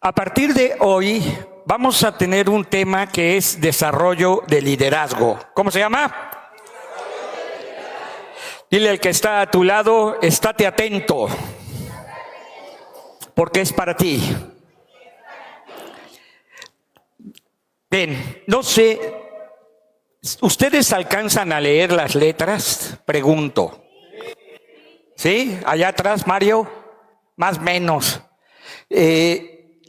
A partir de hoy vamos a tener un tema que es desarrollo de liderazgo. ¿Cómo se llama? Dile al que está a tu lado, estate atento, porque es para ti. Ven, no sé, ¿ustedes alcanzan a leer las letras? Pregunto. ¿Sí? Allá atrás, Mario, más o menos.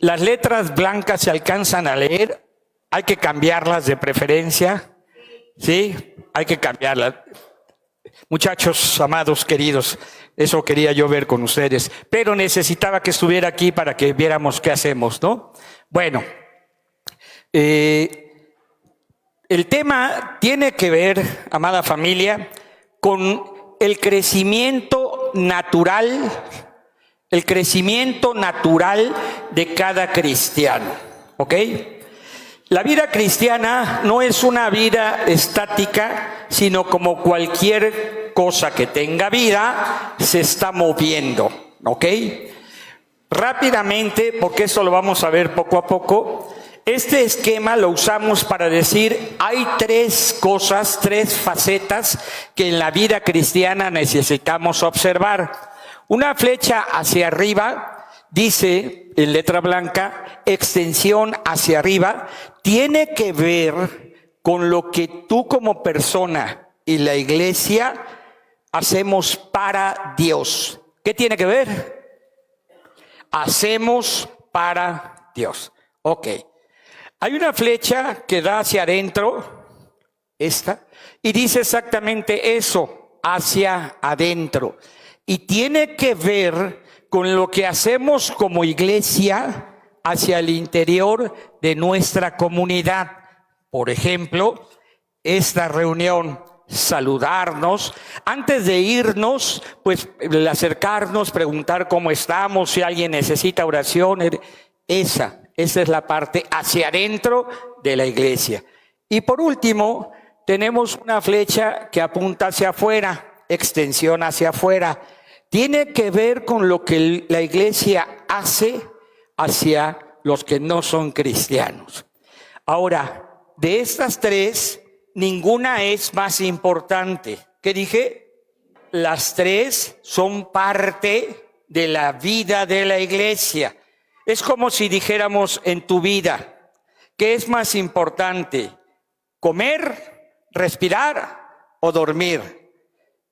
Las letras blancas se alcanzan a leer, hay que cambiarlas de preferencia, ¿sí? Hay que cambiarlas. Muchachos, amados, queridos, eso quería yo ver con ustedes, pero necesitaba que estuviera aquí para que viéramos qué hacemos, ¿no? Bueno, el tema tiene que ver, amada familia, con el crecimiento natural de cada cristiano, ¿ok? La vida cristiana no es una vida estática, sino como cualquier cosa que tenga vida, se está moviendo, ¿ok? Rápidamente, porque eso lo vamos a ver poco a poco, este esquema lo usamos para decir, hay tres cosas, tres facetas que en la vida cristiana necesitamos observar. Una flecha hacia arriba, dice en letra blanca, extensión hacia arriba, tiene que ver con lo que tú como persona y la iglesia hacemos para Dios. ¿Qué tiene que ver? Hacemos para Dios. Ok. Hay una flecha que da hacia adentro, esta, y dice exactamente eso, hacia adentro. Y tiene que ver con lo que hacemos como iglesia hacia el interior de nuestra comunidad. Por ejemplo, esta reunión, saludarnos, antes de irnos, pues acercarnos, preguntar cómo estamos, si alguien necesita oración, esa es la parte hacia adentro de la iglesia. Y por último, tenemos una flecha que apunta hacia afuera, extensión hacia afuera. Tiene que ver con lo que la iglesia hace hacia los que no son cristianos. Ahora, de estas tres, ninguna es más importante. ¿Qué dije? Las tres son parte de la vida de la iglesia. Es como si dijéramos en tu vida, ¿qué es más importante? ¿Comer, respirar o dormir?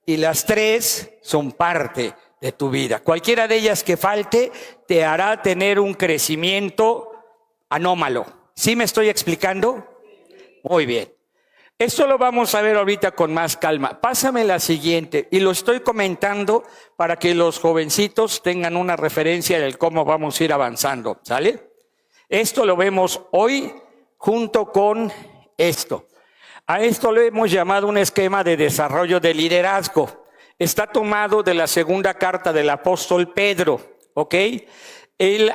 Y las tres son parte de tu vida. Cualquiera de ellas que falte te hará tener un crecimiento anómalo. ¿Sí me estoy explicando? Muy bien. Esto lo vamos a ver ahorita con más calma. Pásame la siguiente, y lo estoy comentando para que los jovencitos tengan una referencia de cómo vamos a ir avanzando, ¿sale? Esto lo vemos hoy junto con esto. A esto lo hemos llamado un esquema de desarrollo de liderazgo. Está tomado de la segunda carta del apóstol Pedro, ¿ok? Él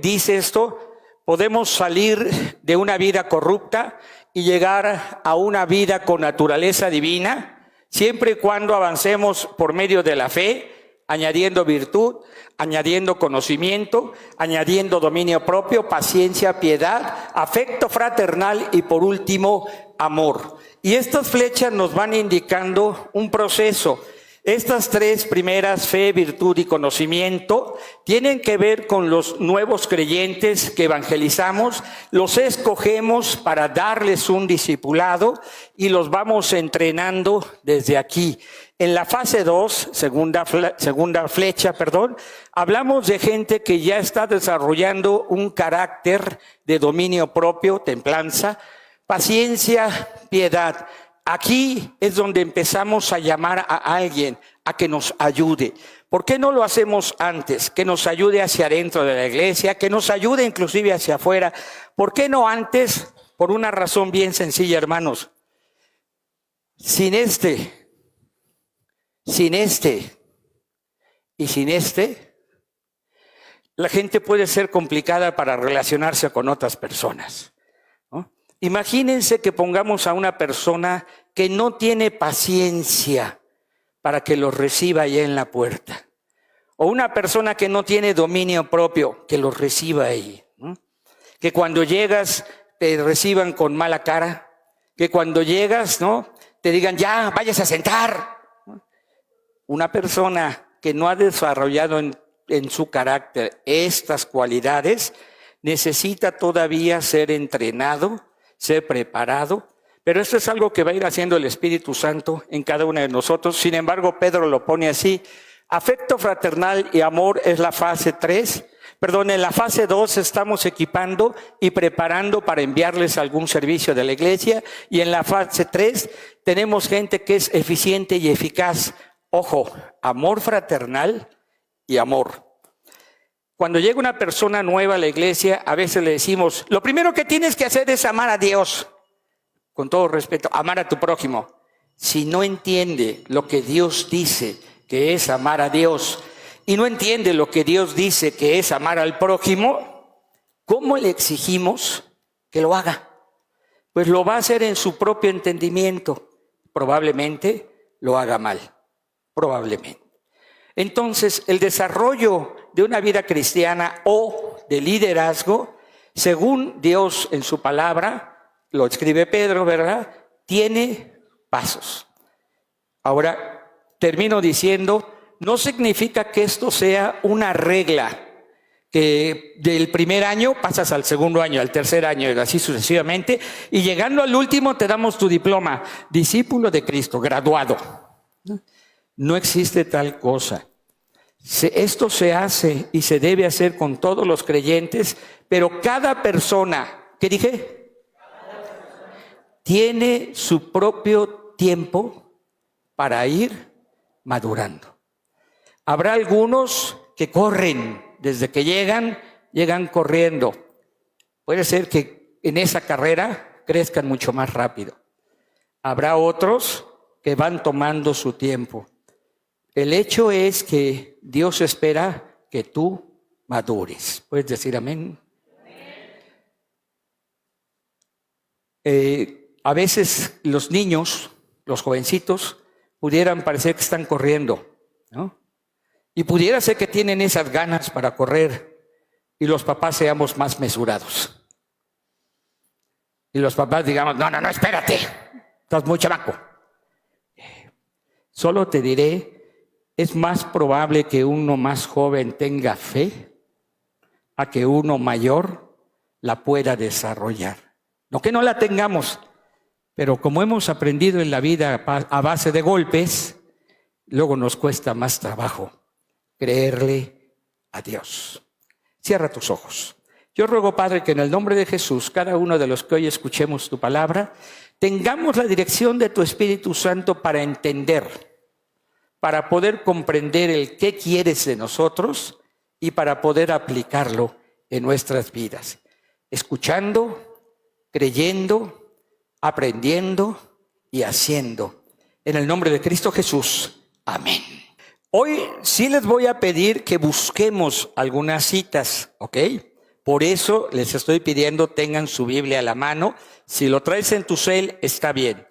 dice esto: podemos salir de una vida corrupta y llegar a una vida con naturaleza divina, siempre y cuando avancemos por medio de la fe, añadiendo virtud, añadiendo conocimiento, añadiendo dominio propio, paciencia, piedad, afecto fraternal y por último, amor. Y estas flechas nos van indicando un proceso. Estas tres primeras, fe, virtud y conocimiento, tienen que ver con los nuevos creyentes que evangelizamos, los escogemos para darles un discipulado y los vamos entrenando desde aquí. En la fase 2, segunda flecha, hablamos de gente que ya está desarrollando un carácter de dominio propio, templanza, paciencia, piedad. Aquí es donde empezamos a llamar a alguien a que nos ayude. ¿Por qué no lo hacemos antes? Que nos ayude hacia adentro de la iglesia, que nos ayude inclusive hacia afuera. ¿Por qué no antes? Por una razón bien sencilla, hermanos. Sin este y sin este, la gente puede ser complicada para relacionarse con otras personas, ¿no? Imagínense que pongamos a una persona que no tiene paciencia para que los reciba allá en la puerta. O una persona que no tiene dominio propio, que los reciba ahí, ¿no? Que cuando llegas te reciban con mala cara, que cuando llegas, ¿no?, te digan, ya, váyase a sentar. Una persona que no ha desarrollado en su carácter estas cualidades necesita todavía ser entrenado, ser preparado, pero esto es algo que va a ir haciendo el Espíritu Santo en cada uno de nosotros. Sin embargo, Pedro lo pone así: afecto fraternal y amor es la fase 3. Perdón, en la fase 2 estamos equipando y preparando para enviarles algún servicio de la iglesia, y en la fase 3 tenemos gente que es eficiente y eficaz. Ojo, amor fraternal y amor. Cuando llega una persona nueva a la iglesia, a veces le decimos, lo primero que tienes que hacer es amar a Dios. Con todo respeto, amar a tu prójimo. Si no entiende lo que Dios dice que es amar a Dios, y no entiende lo que Dios dice que es amar al prójimo, ¿cómo le exigimos que lo haga? Pues lo va a hacer en su propio entendimiento. Probablemente lo haga mal. Probablemente. Entonces, el desarrollo de una vida cristiana o de liderazgo, según Dios en su palabra, lo escribe Pedro, ¿verdad?, tiene pasos. Ahora, termino diciendo, no significa que esto sea una regla, que del primer año pasas al segundo año, al tercer año, y así sucesivamente, y llegando al último te damos tu diploma, discípulo de Cristo, graduado. No existe tal cosa. Esto se hace y se debe hacer con todos los creyentes, pero cada persona, ¿qué dije? Tiene su propio tiempo para ir madurando. Habrá algunos que corren, desde que llegan corriendo. Puede ser que en esa carrera crezcan mucho más rápido. Habrá otros que van tomando su tiempo. El hecho es que Dios espera que tú madures. ¿Puedes decir amén? A veces los niños, los jovencitos, pudieran parecer que están corriendo, ¿no? Y pudiera ser que tienen esas ganas para correr, y los papás seamos más mesurados. Y los papás digamos, no, espérate, estás muy chamaco. Solo te diré, es más probable que uno más joven tenga fe a que uno mayor la pueda desarrollar. No que no la tengamos, pero como hemos aprendido en la vida a base de golpes, luego nos cuesta más trabajo creerle a Dios. Cierra tus ojos. Yo ruego, Padre, que en el nombre de Jesús, cada uno de los que hoy escuchemos tu palabra, tengamos la dirección de tu Espíritu Santo para entender, para poder comprender el qué quieres de nosotros y para poder aplicarlo en nuestras vidas. Escuchando, creyendo, aprendiendo y haciendo. En el nombre de Cristo Jesús. Amén. Hoy sí les voy a pedir que busquemos algunas citas, ¿ok? Por eso les estoy pidiendo tengan su Biblia a la mano. Si lo traes en tu cel, está bien.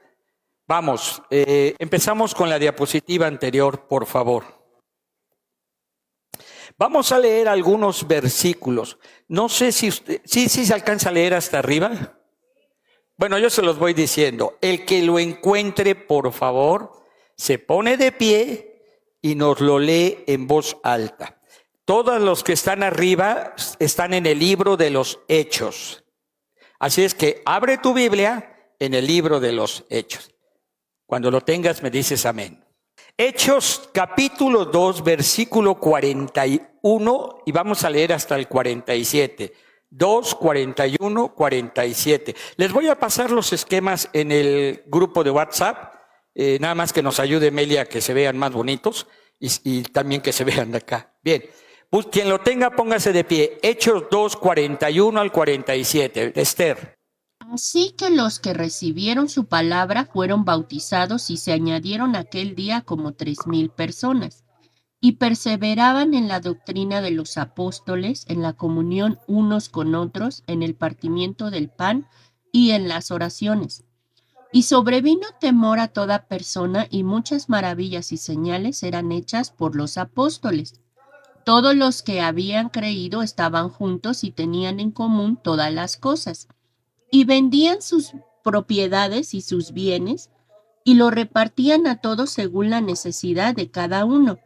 Vamos, empezamos con la diapositiva anterior, por favor. Vamos a leer algunos versículos. No sé si usted, sí se alcanza a leer hasta arriba. Bueno, yo se los voy diciendo. El que lo encuentre, por favor, se pone de pie y nos lo lee en voz alta. Todos los que están arriba están en el libro de los Hechos. Así es que abre tu Biblia en el libro de los Hechos. Cuando lo tengas me dices amén. Hechos capítulo 2, versículo 41, y vamos a leer hasta el 47. 2, 41, 47. Les voy a pasar los esquemas en el grupo de WhatsApp. Nada más que nos ayude Melia, que se vean más bonitos y también que se vean de acá. Bien, pues quien lo tenga, póngase de pie. Hechos 2, 41 al 47. Esther. Así que los que recibieron su palabra fueron bautizados y se añadieron aquel día como 3,000 personas. Y perseveraban en la doctrina de los apóstoles, en la comunión unos con otros, en el partimiento del pan y en las oraciones. Y sobrevino temor a toda persona, y muchas maravillas y señales eran hechas por los apóstoles. Todos los que habían creído estaban juntos y tenían en común todas las cosas, y vendían sus propiedades y sus bienes, y lo repartían a todos según la necesidad de cada uno,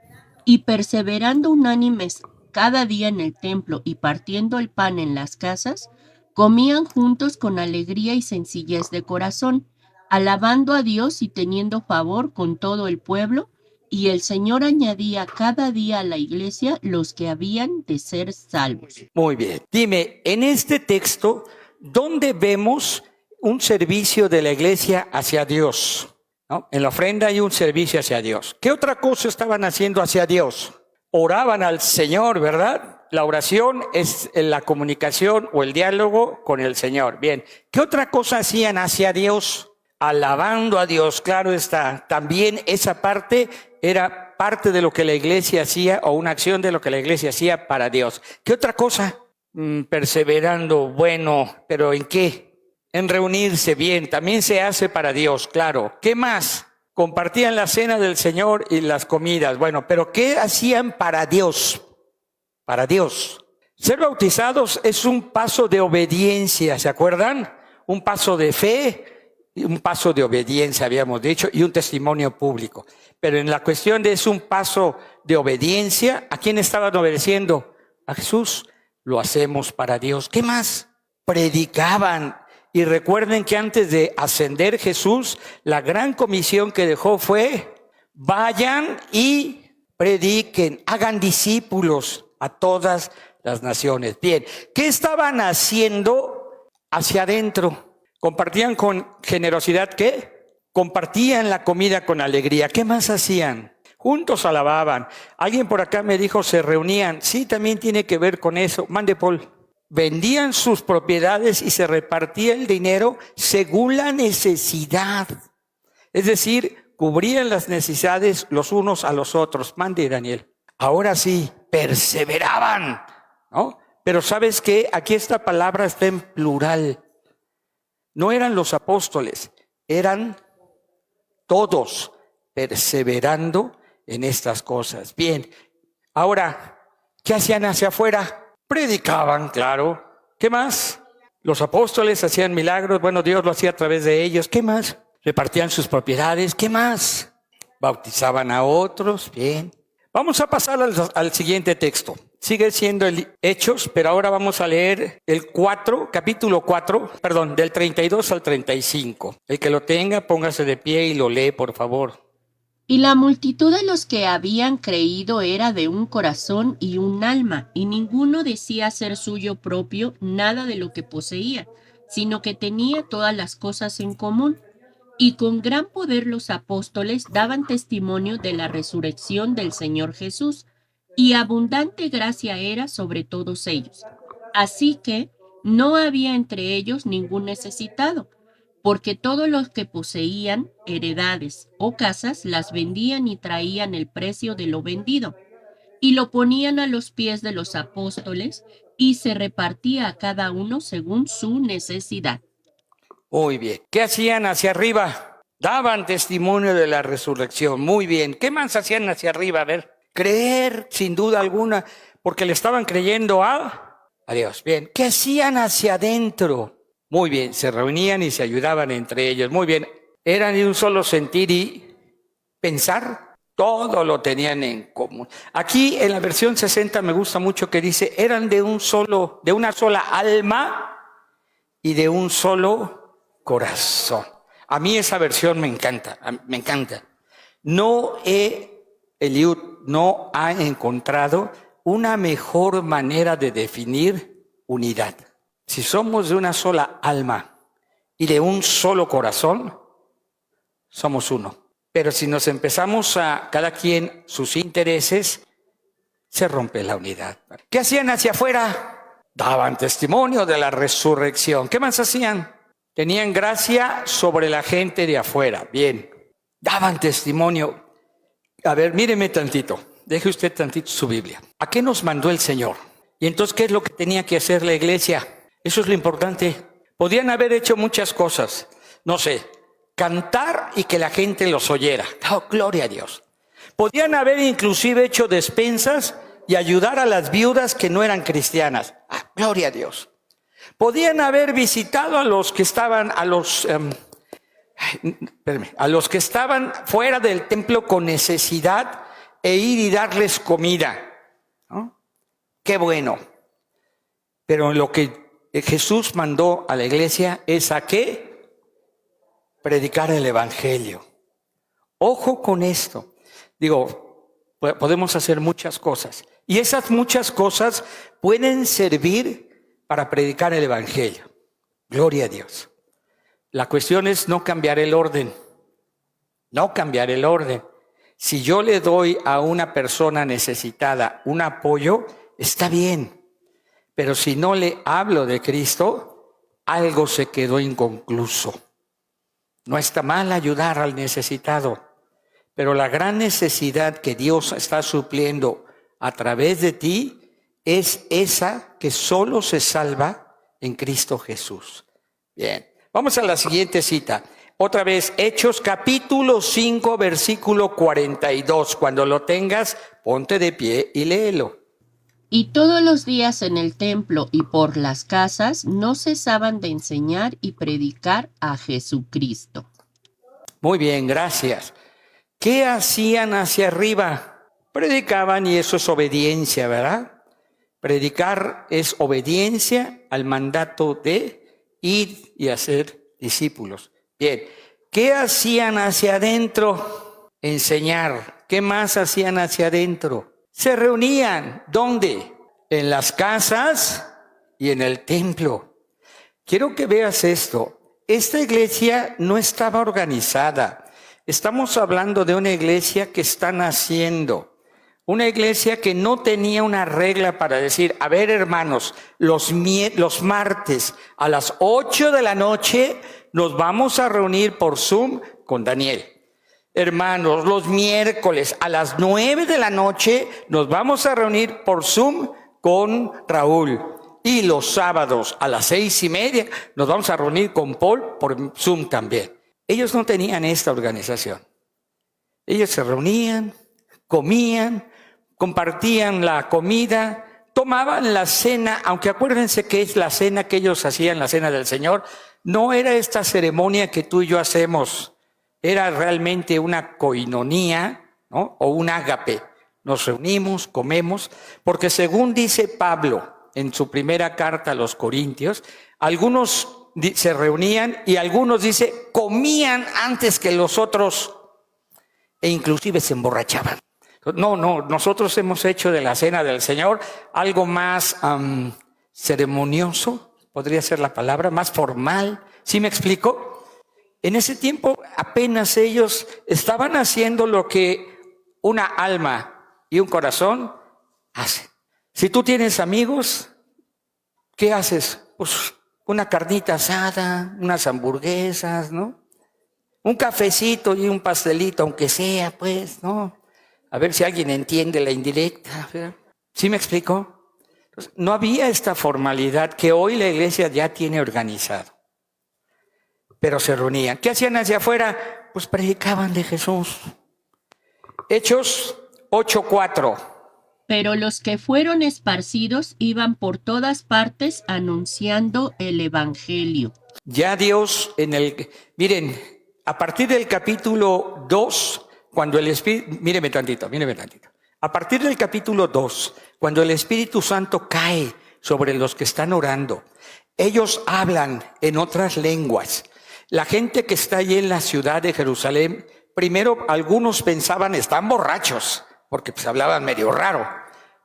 y perseverando unánimes cada día en el templo y partiendo el pan en las casas, comían juntos con alegría y sencillez de corazón, alabando a Dios y teniendo favor con todo el pueblo, y el Señor añadía cada día a la iglesia los que habían de ser salvos. Muy bien. Dime, en este texto, ¿dónde vemos un servicio de la iglesia hacia Dios? ¿No? En la ofrenda hay un servicio hacia Dios. ¿Qué otra cosa estaban haciendo hacia Dios? Oraban al Señor, ¿verdad? La oración es la comunicación o el diálogo con el Señor. Bien, ¿qué otra cosa hacían hacia Dios? Alabando a Dios, claro está. También esa parte era parte de lo que la iglesia hacía, o una acción de lo que la iglesia hacía para Dios. ¿Qué otra cosa? Perseverando, bueno, ¿pero en qué? En reunirse bien, también se hace para Dios, claro. ¿Qué más? Compartían la cena del Señor y las comidas. Bueno, pero ¿qué hacían para Dios? Para Dios. Ser bautizados es un paso de obediencia, ¿se acuerdan? Un paso de fe, un paso de obediencia, habíamos dicho, y un testimonio público. Pero en la cuestión de es un paso de obediencia, ¿a quién estaban obedeciendo? A Jesús. Lo hacemos para Dios. ¿Qué más? Predicaban. Y recuerden que antes de ascender Jesús, la gran comisión que dejó fue: vayan y prediquen, hagan discípulos a todas las naciones. Bien, ¿qué estaban haciendo hacia adentro? ¿Compartían con generosidad qué? Compartían la comida con alegría. ¿Qué más hacían? Juntos alababan. Alguien por acá me dijo, se reunían. Sí, también tiene que ver con eso. Mande, Paul. Vendían sus propiedades y se repartía el dinero según la necesidad. Es decir, cubrían las necesidades los unos a los otros. Mande, Daniel. Ahora sí, perseveraban, ¿no? Pero ¿sabes qué? Aquí esta palabra está en plural. No eran los apóstoles, eran todos perseverando en estas cosas. Bien, ahora, ¿qué hacían hacia afuera? Predicaban, claro. ¿Qué más? Los apóstoles hacían milagros, bueno, Dios lo hacía a través de ellos. ¿Qué más? Repartían sus propiedades. ¿Qué más? Bautizaban a otros. Bien. Vamos a pasar al siguiente texto. Sigue siendo el Hechos, pero ahora vamos a leer el capítulo 4, del 32 al 35. El que lo tenga, póngase de pie y lo lee, por favor. Y la multitud de los que habían creído era de un corazón y un alma, y ninguno decía ser suyo propio nada de lo que poseía, sino que tenía todas las cosas en común. Y con gran poder los apóstoles daban testimonio de la resurrección del Señor Jesús, y abundante gracia era sobre todos ellos. Así que no había entre ellos ningún necesitado, porque todos los que poseían heredades o casas las vendían y traían el precio de lo vendido, y lo ponían a los pies de los apóstoles, y se repartía a cada uno según su necesidad. Muy bien. ¿Qué hacían hacia arriba? Daban testimonio de la resurrección. Muy bien. ¿Qué más hacían hacia arriba? A ver, creer, sin duda alguna, porque le estaban creyendo a Dios. Bien. ¿Qué hacían hacia adentro? Muy bien. Se reunían y se ayudaban entre ellos. Muy bien. Eran de un solo sentir y pensar. Todo lo tenían en común. Aquí en la versión 60 me gusta mucho que dice, eran de una sola alma y de un solo corazón. A mí esa versión me encanta, me encanta. Eliud no ha encontrado una mejor manera de definir unidad. Si somos de una sola alma y de un solo corazón, somos uno. Pero si nos empezamos a cada quien sus intereses, se rompe la unidad. ¿Qué hacían hacia afuera? Daban testimonio de la resurrección. ¿Qué más hacían? Tenían gracia sobre la gente de afuera. Bien. Daban testimonio. A ver, míreme tantito. Deje usted tantito su Biblia. ¿A qué nos mandó el Señor? Y entonces, ¿qué es lo que tenía que hacer la iglesia? Eso es lo importante. Podían haber hecho muchas cosas. No sé, cantar y que la gente los oyera. Oh, gloria a Dios. Podían haber inclusive hecho despensas y ayudar a las viudas que no eran cristianas. Gloria a Dios. Podían haber visitado a los que estaban, a los que estaban fuera del templo con necesidad e ir y darles comida, ¿no? Qué bueno. Pero lo que Jesús mandó a la iglesia es ¿a qué? Predicar el evangelio. Ojo con esto. Digo, podemos hacer muchas cosas. Y esas muchas cosas pueden servir para predicar el evangelio. Gloria a Dios. La cuestión es no cambiar el orden. No cambiar el orden. Si yo le doy a una persona necesitada un apoyo, está bien. Pero si no le hablo de Cristo, algo se quedó inconcluso. No está mal ayudar al necesitado, pero la gran necesidad que Dios está supliendo a través de ti es esa que solo se salva en Cristo Jesús. Bien, vamos a la siguiente cita. Otra vez, Hechos capítulo 5, versículo 42. Cuando lo tengas, ponte de pie y léelo. Y todos los días en el templo y por las casas no cesaban de enseñar y predicar a Jesucristo. Muy bien, gracias. ¿Qué hacían hacia arriba? Predicaban, y eso es obediencia, ¿verdad? Predicar es obediencia al mandato de ir y hacer discípulos. Bien, ¿qué hacían hacia adentro? Enseñar. ¿Qué más hacían hacia adentro? Se reunían. ¿Dónde? En las casas y en el templo. Quiero que veas esto. Esta iglesia no estaba organizada. Estamos hablando de una iglesia que está naciendo. Una iglesia que no tenía una regla para decir, a ver hermanos, los martes a las 8 de la noche nos vamos a reunir por Zoom con Daniel. Hermanos, los miércoles a las 9 de la noche nos vamos a reunir por Zoom con Raúl. Y los sábados a las 6:30 nos vamos a reunir con Paul por Zoom también. Ellos no tenían esta organización. Ellos se reunían, comían, compartían la comida, tomaban la cena, aunque acuérdense que es la cena que ellos hacían, la cena del Señor, no era esta ceremonia que tú y yo hacemos. Era realmente una coinonía, ¿no? O un ágape. Nos reunimos, comemos, porque según dice Pablo en su primera carta a los Corintios, algunos se reunían y algunos dice comían antes que los otros e inclusive se emborrachaban. No, nosotros hemos hecho de la cena del Señor algo más ceremonioso, podría ser la palabra, más formal. ¿Sí me explico? En ese tiempo apenas ellos estaban haciendo lo que una alma y un corazón hacen. Si tú tienes amigos, ¿qué haces? Pues una carnita asada, unas hamburguesas, ¿no? Un cafecito y un pastelito, aunque sea, pues, ¿no? A ver si alguien entiende la indirecta, ¿verdad? ¿Sí me explico? Entonces, no había esta formalidad que hoy la iglesia ya tiene organizado. Pero se reunían. ¿Qué hacían hacia afuera? Pues predicaban de Jesús. Hechos 8:4. Pero los que fueron esparcidos iban por todas partes anunciando el evangelio. Ya Dios miren, a partir del capítulo 2, cuando el Espíritu, míreme tantito. A partir del capítulo 2, cuando el Espíritu Santo cae sobre los que están orando, ellos hablan en otras lenguas. La gente que está allí en la ciudad de Jerusalén, primero algunos pensaban están borrachos, porque pues hablaban medio raro,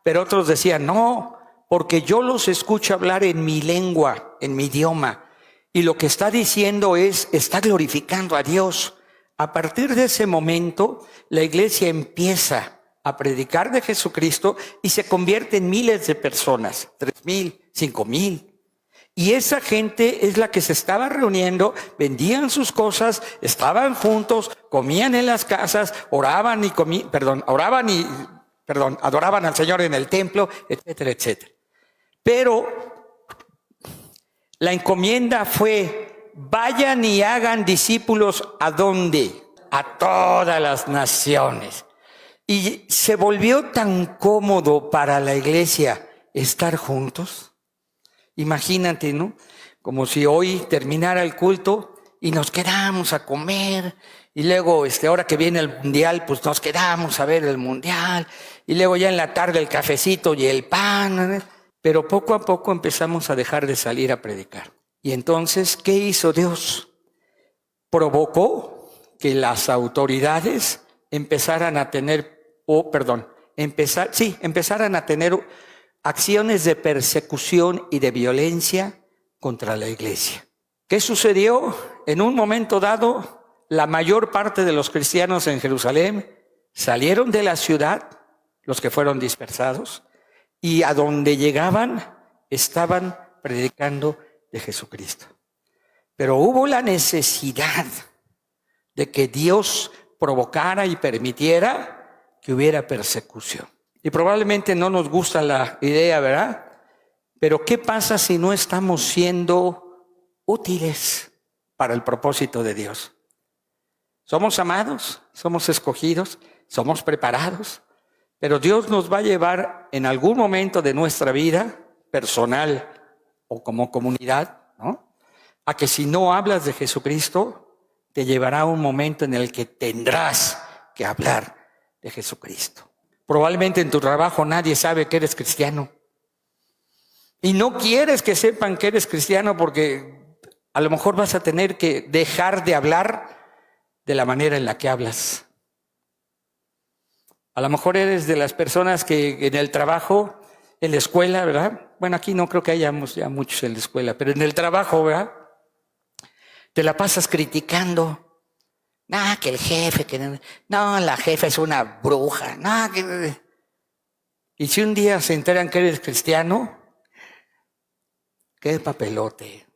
pero otros decían no, porque yo los escucho hablar en mi lengua, en mi idioma, y lo que está diciendo está glorificando a Dios. A partir de ese momento, la iglesia empieza a predicar de Jesucristo y se convierte en miles de personas, 3,000, 5,000. Y esa gente es la que se estaba reuniendo, vendían sus cosas, estaban juntos, comían en las casas, adoraban al Señor en el templo, etcétera, etcétera. Pero la encomienda fue, vayan y hagan discípulos, ¿a dónde? A todas las naciones. Y se volvió tan cómodo para la iglesia estar juntos. Imagínate, ¿no? Como si hoy terminara el culto y nos quedamos a comer, y luego ahora que viene el mundial, pues nos quedamos a ver el mundial, y luego ya en la tarde el cafecito y el pan, pero poco a poco empezamos a dejar de salir a predicar. Y entonces, ¿qué hizo Dios? Provocó que las autoridades empezaran a tener, empezaran a tener acciones de persecución y de violencia contra la iglesia. ¿Qué sucedió? En un momento dado, la mayor parte de los cristianos en Jerusalén salieron de la ciudad, los que fueron dispersados, y a donde llegaban estaban predicando de Jesucristo. Pero hubo la necesidad de que Dios provocara y permitiera que hubiera persecución. Y probablemente no nos gusta la idea, ¿verdad? Pero ¿qué pasa si no estamos siendo útiles para el propósito de Dios? Somos amados, somos escogidos, somos preparados, pero Dios nos va a llevar en algún momento de nuestra vida personal o como comunidad, ¿no?, a que si no hablas de Jesucristo, te llevará a un momento en el que tendrás que hablar de Jesucristo. Probablemente en tu trabajo nadie sabe que eres cristiano. Y no quieres que sepan que eres cristiano porque a lo mejor vas a tener que dejar de hablar de la manera en la que hablas. A lo mejor eres de las personas que en el trabajo, en la escuela, ¿verdad? Bueno, aquí no creo que hayamos ya muchos en la escuela, pero en el trabajo, ¿verdad?, te la pasas criticando. Que el jefe, no, la jefa es una bruja. Y si un día se enteran que eres cristiano, qué papelote.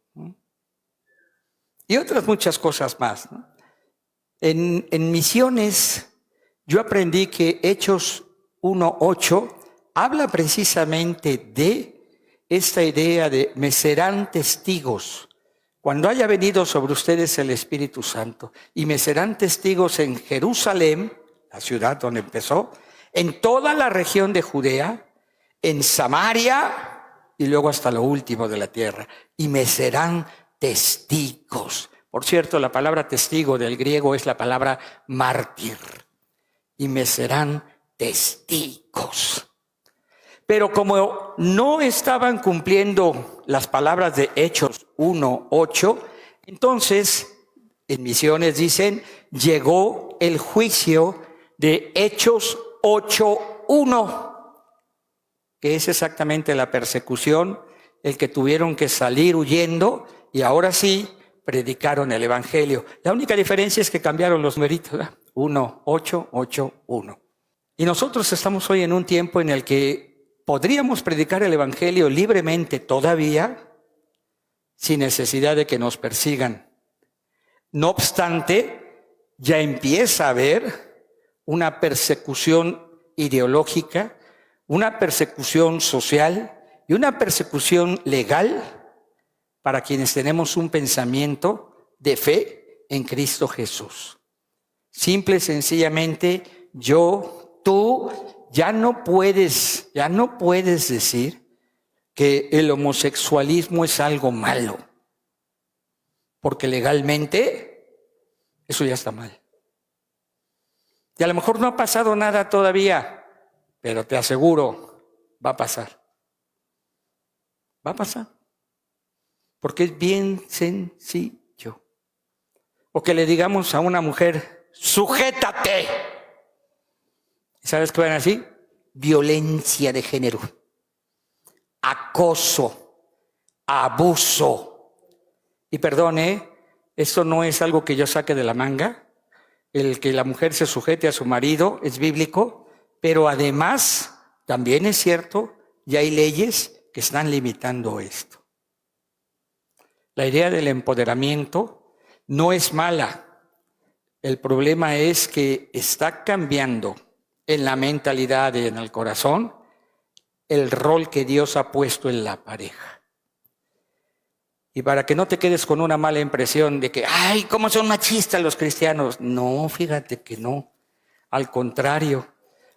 Y otras muchas cosas más, ¿no? En misiones, yo aprendí que Hechos 1:8 habla precisamente de esta idea de me serán testigos cuando haya venido sobre ustedes el Espíritu Santo, y me serán testigos en Jerusalén, la ciudad donde empezó, en toda la región de Judea, en Samaria y luego hasta lo último de la tierra, y me serán testigos. Por cierto, la palabra testigo del griego es la palabra mártir, y me serán testigos. Pero como no estaban cumpliendo las palabras de Hechos 1:8, entonces en misiones dicen, llegó el juicio de Hechos 8:1, que es exactamente la persecución, el que tuvieron que salir huyendo y ahora sí predicaron el evangelio. La única diferencia es que cambiaron los numeritos, ¿verdad? 1:8, 8:1. Y nosotros estamos hoy en un tiempo en el que podríamos predicar el evangelio libremente todavía, sin necesidad de que nos persigan. No obstante, ya empieza a haber una persecución ideológica, una persecución social y una persecución legal para quienes tenemos un pensamiento de fe en Cristo Jesús. Simple y sencillamente, tú ya no puedes decir que el homosexualismo es algo malo, porque legalmente eso ya está mal. Y a lo mejor no ha pasado nada todavía, pero te aseguro, va a pasar. Va a pasar. Porque es bien sencillo. O que le digamos a una mujer, sujétate. ¿Sabes qué van a decir? Violencia de género, acoso, abuso. Y perdone, esto no es algo que yo saque de la manga. El que la mujer se sujete a su marido es bíblico, pero además también es cierto, y hay leyes que están limitando esto. La idea del empoderamiento no es mala. El problema es que está cambiando en la mentalidad y en el corazón el rol que Dios ha puesto en la pareja. Y para que no te quedes con una mala impresión de que, ay, cómo son machistas los cristianos. No, fíjate que no. Al contrario,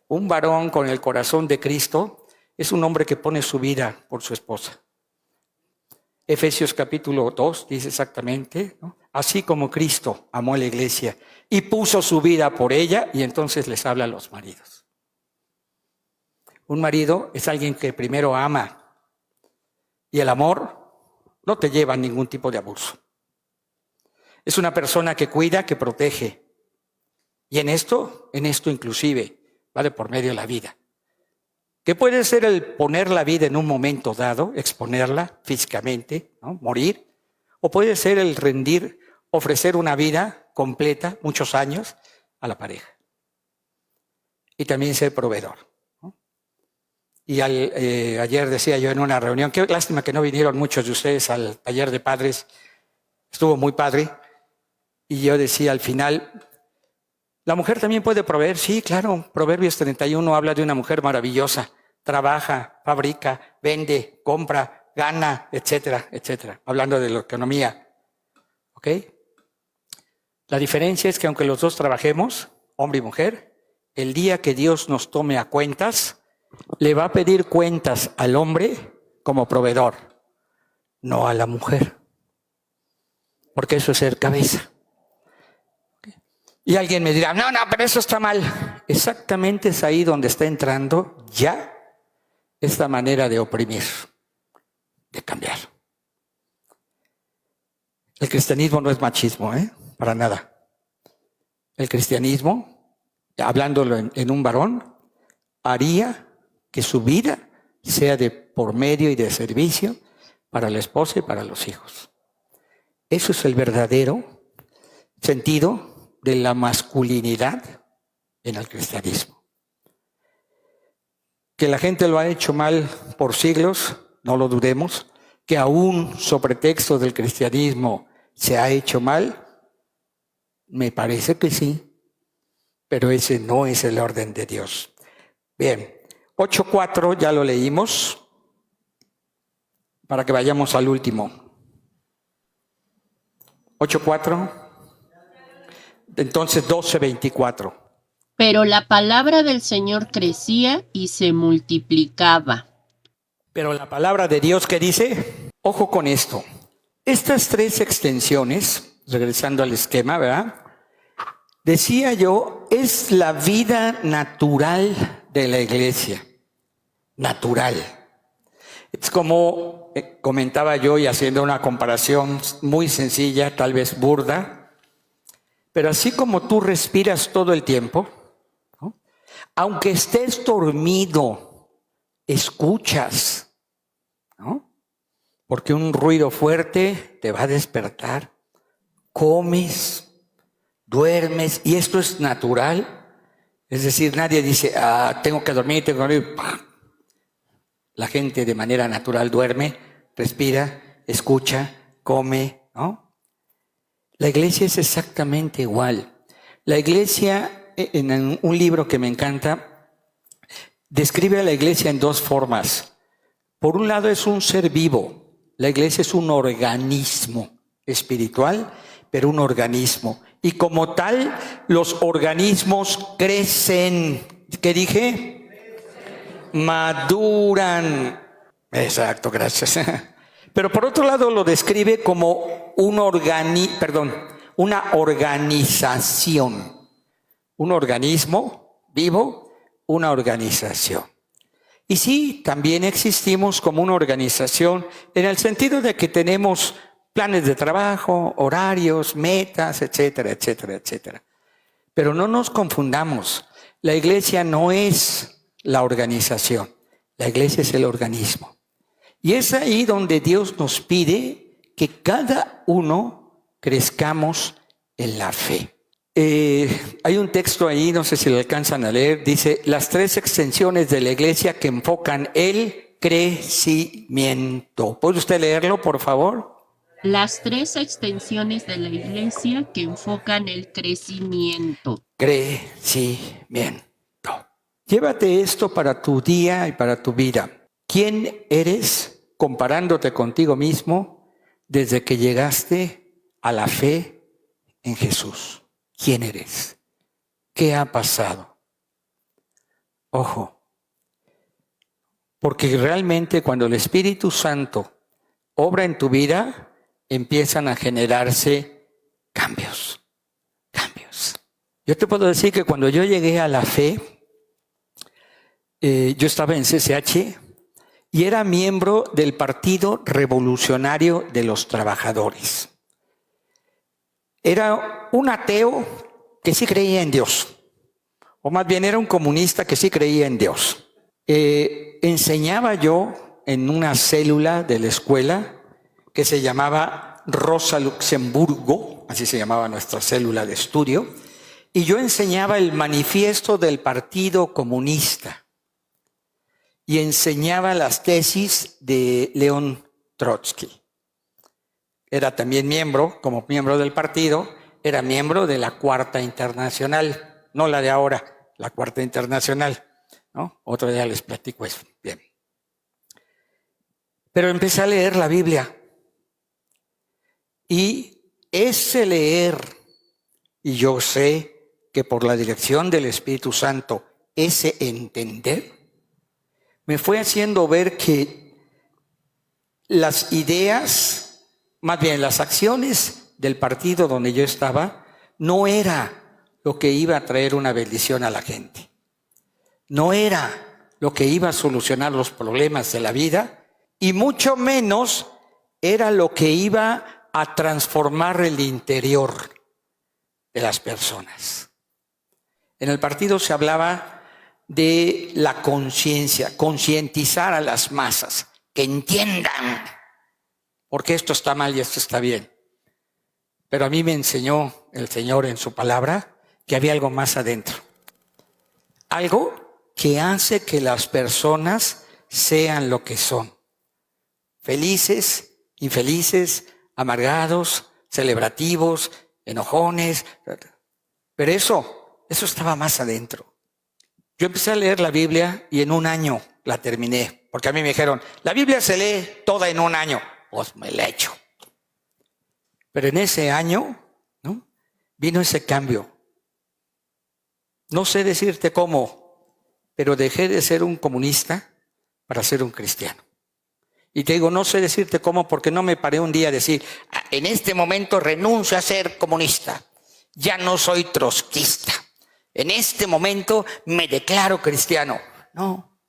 Un varón con el corazón de Cristo es un hombre que pone su vida por su esposa. Efesios capítulo 2 dice exactamente, ¿no? Así como Cristo amó a la iglesia y puso su vida por ella, y entonces les habla a los maridos. Un marido es alguien que primero ama, y el amor no te lleva a ningún tipo de abuso. Es una persona que cuida, que protege, y en esto inclusive va de por medio de la vida. Que puede ser el poner la vida en un momento dado, exponerla físicamente, ¿no? Morir, o puede ser el rendir, ofrecer una vida completa, muchos años, a la pareja. Y también ser proveedor, ¿no? Y ayer decía yo en una reunión, qué lástima que no vinieron muchos de ustedes al taller de padres, estuvo muy padre, y yo decía al final, ¿la mujer también puede proveer? Sí, claro. Proverbios 31 habla de una mujer maravillosa. Trabaja, fabrica, vende, compra, gana, etcétera, etcétera. Hablando de la economía. ¿Ok? La diferencia es que aunque los dos trabajemos, hombre y mujer, el día que Dios nos tome a cuentas, le va a pedir cuentas al hombre como proveedor, no a la mujer. Porque eso es ser cabeza. Y alguien me dirá, no, pero eso está mal. Exactamente es ahí donde está entrando ya esta manera de oprimir, de cambiar. El cristianismo no es machismo, para nada. El cristianismo, hablándolo en un varón, haría que su vida sea de por medio y de servicio para la esposa y para los hijos. Eso es el verdadero sentido de la masculinidad en el cristianismo. Que la gente lo ha hecho mal por siglos, no lo dudemos. Que aún sobre texto del cristianismo se ha hecho mal, me parece que sí, pero ese no es el orden de Dios. Bien, 8.4 ya lo leímos, para que vayamos al último. 8.4. Entonces 12:24. Pero la palabra del Señor crecía y se multiplicaba. Pero la palabra de Dios, ¿qué dice? Ojo con esto. Estas tres extensiones, regresando al esquema, ¿verdad? Decía yo, es la vida natural de la iglesia. Natural. Es como comentaba yo y haciendo una comparación muy sencilla, tal vez burda, pero así como tú respiras todo el tiempo, ¿no? Aunque estés dormido, escuchas, ¿no? Porque un ruido fuerte te va a despertar. Comes, duermes, y esto es natural. Es decir, nadie dice, tengo que dormir. La gente de manera natural duerme, respira, escucha, come, ¿no? La iglesia es exactamente igual. La iglesia, en un libro que me encanta, describe a la iglesia en dos formas. Por un lado es un ser vivo. La iglesia es un organismo espiritual, pero un organismo. Y como tal, los organismos crecen. ¿Qué dije? Maduran. Exacto, gracias. Pero por otro lado lo describe como una organización. Un organismo vivo, una organización. Y sí, también existimos como una organización en el sentido de que tenemos planes de trabajo, horarios, metas, etcétera, etcétera, etcétera. Pero no nos confundamos. La iglesia no es la organización. La iglesia es el organismo. Y es ahí donde Dios nos pide que cada uno crezcamos en la fe. Hay un texto ahí, no sé si lo alcanzan a leer, dice, las tres extensiones de la iglesia que enfocan el crecimiento. ¿Puede usted leerlo, por favor? Las tres extensiones de la iglesia que enfocan el crecimiento. Crecimiento. Llévate esto para tu día y para tu vida. ¿Quién eres comparándote contigo mismo desde que llegaste a la fe en Jesús? ¿Quién eres? ¿Qué ha pasado? Ojo, porque realmente cuando el Espíritu Santo obra en tu vida, empiezan a generarse cambios. Yo te puedo decir que cuando yo llegué a la fe, yo estaba en CCH y era miembro del Partido Revolucionario de los Trabajadores. Era un ateo que sí creía en Dios, o más bien era un comunista que sí creía en Dios. Enseñaba yo en una célula de la escuela que se llamaba Rosa Luxemburgo, así se llamaba nuestra célula de estudio, y yo enseñaba el manifiesto del Partido Comunista y enseñaba las tesis de León Trotsky. Era también miembro, como miembro del partido, era miembro de la Cuarta Internacional, no la de ahora, la Cuarta Internacional, ¿no? Otro día les platico eso. Bien. Pero empecé a leer la Biblia. Y ese leer, y yo sé que por la dirección del Espíritu Santo, ese entender, me fue haciendo ver que las ideas, más bien las acciones del partido donde yo estaba, no era lo que iba a traer una bendición a la gente. No era lo que iba a solucionar los problemas de la vida, y mucho menos era lo que iba a transformar el interior de las personas. En el partido se hablaba de la conciencia, concientizar a las masas, que entiendan por qué esto está mal y esto está bien. Pero a mí me enseñó el Señor en su palabra que había algo más adentro. Algo que hace que las personas sean lo que son. Felices, infelices, amargados, celebrativos, enojones. Pero eso estaba más adentro. Yo empecé a leer la Biblia y en un año la terminé. Porque a mí me dijeron, la Biblia se lee toda en un año. Pues me la echo. Pero en ese año, ¿no?, vino ese cambio. No sé decirte cómo, pero dejé de ser un comunista para ser un cristiano. Y te digo, no sé decirte cómo porque no me paré un día a decir, en este momento renuncio a ser comunista. Ya no soy trotskista. En este momento me declaro cristiano. No.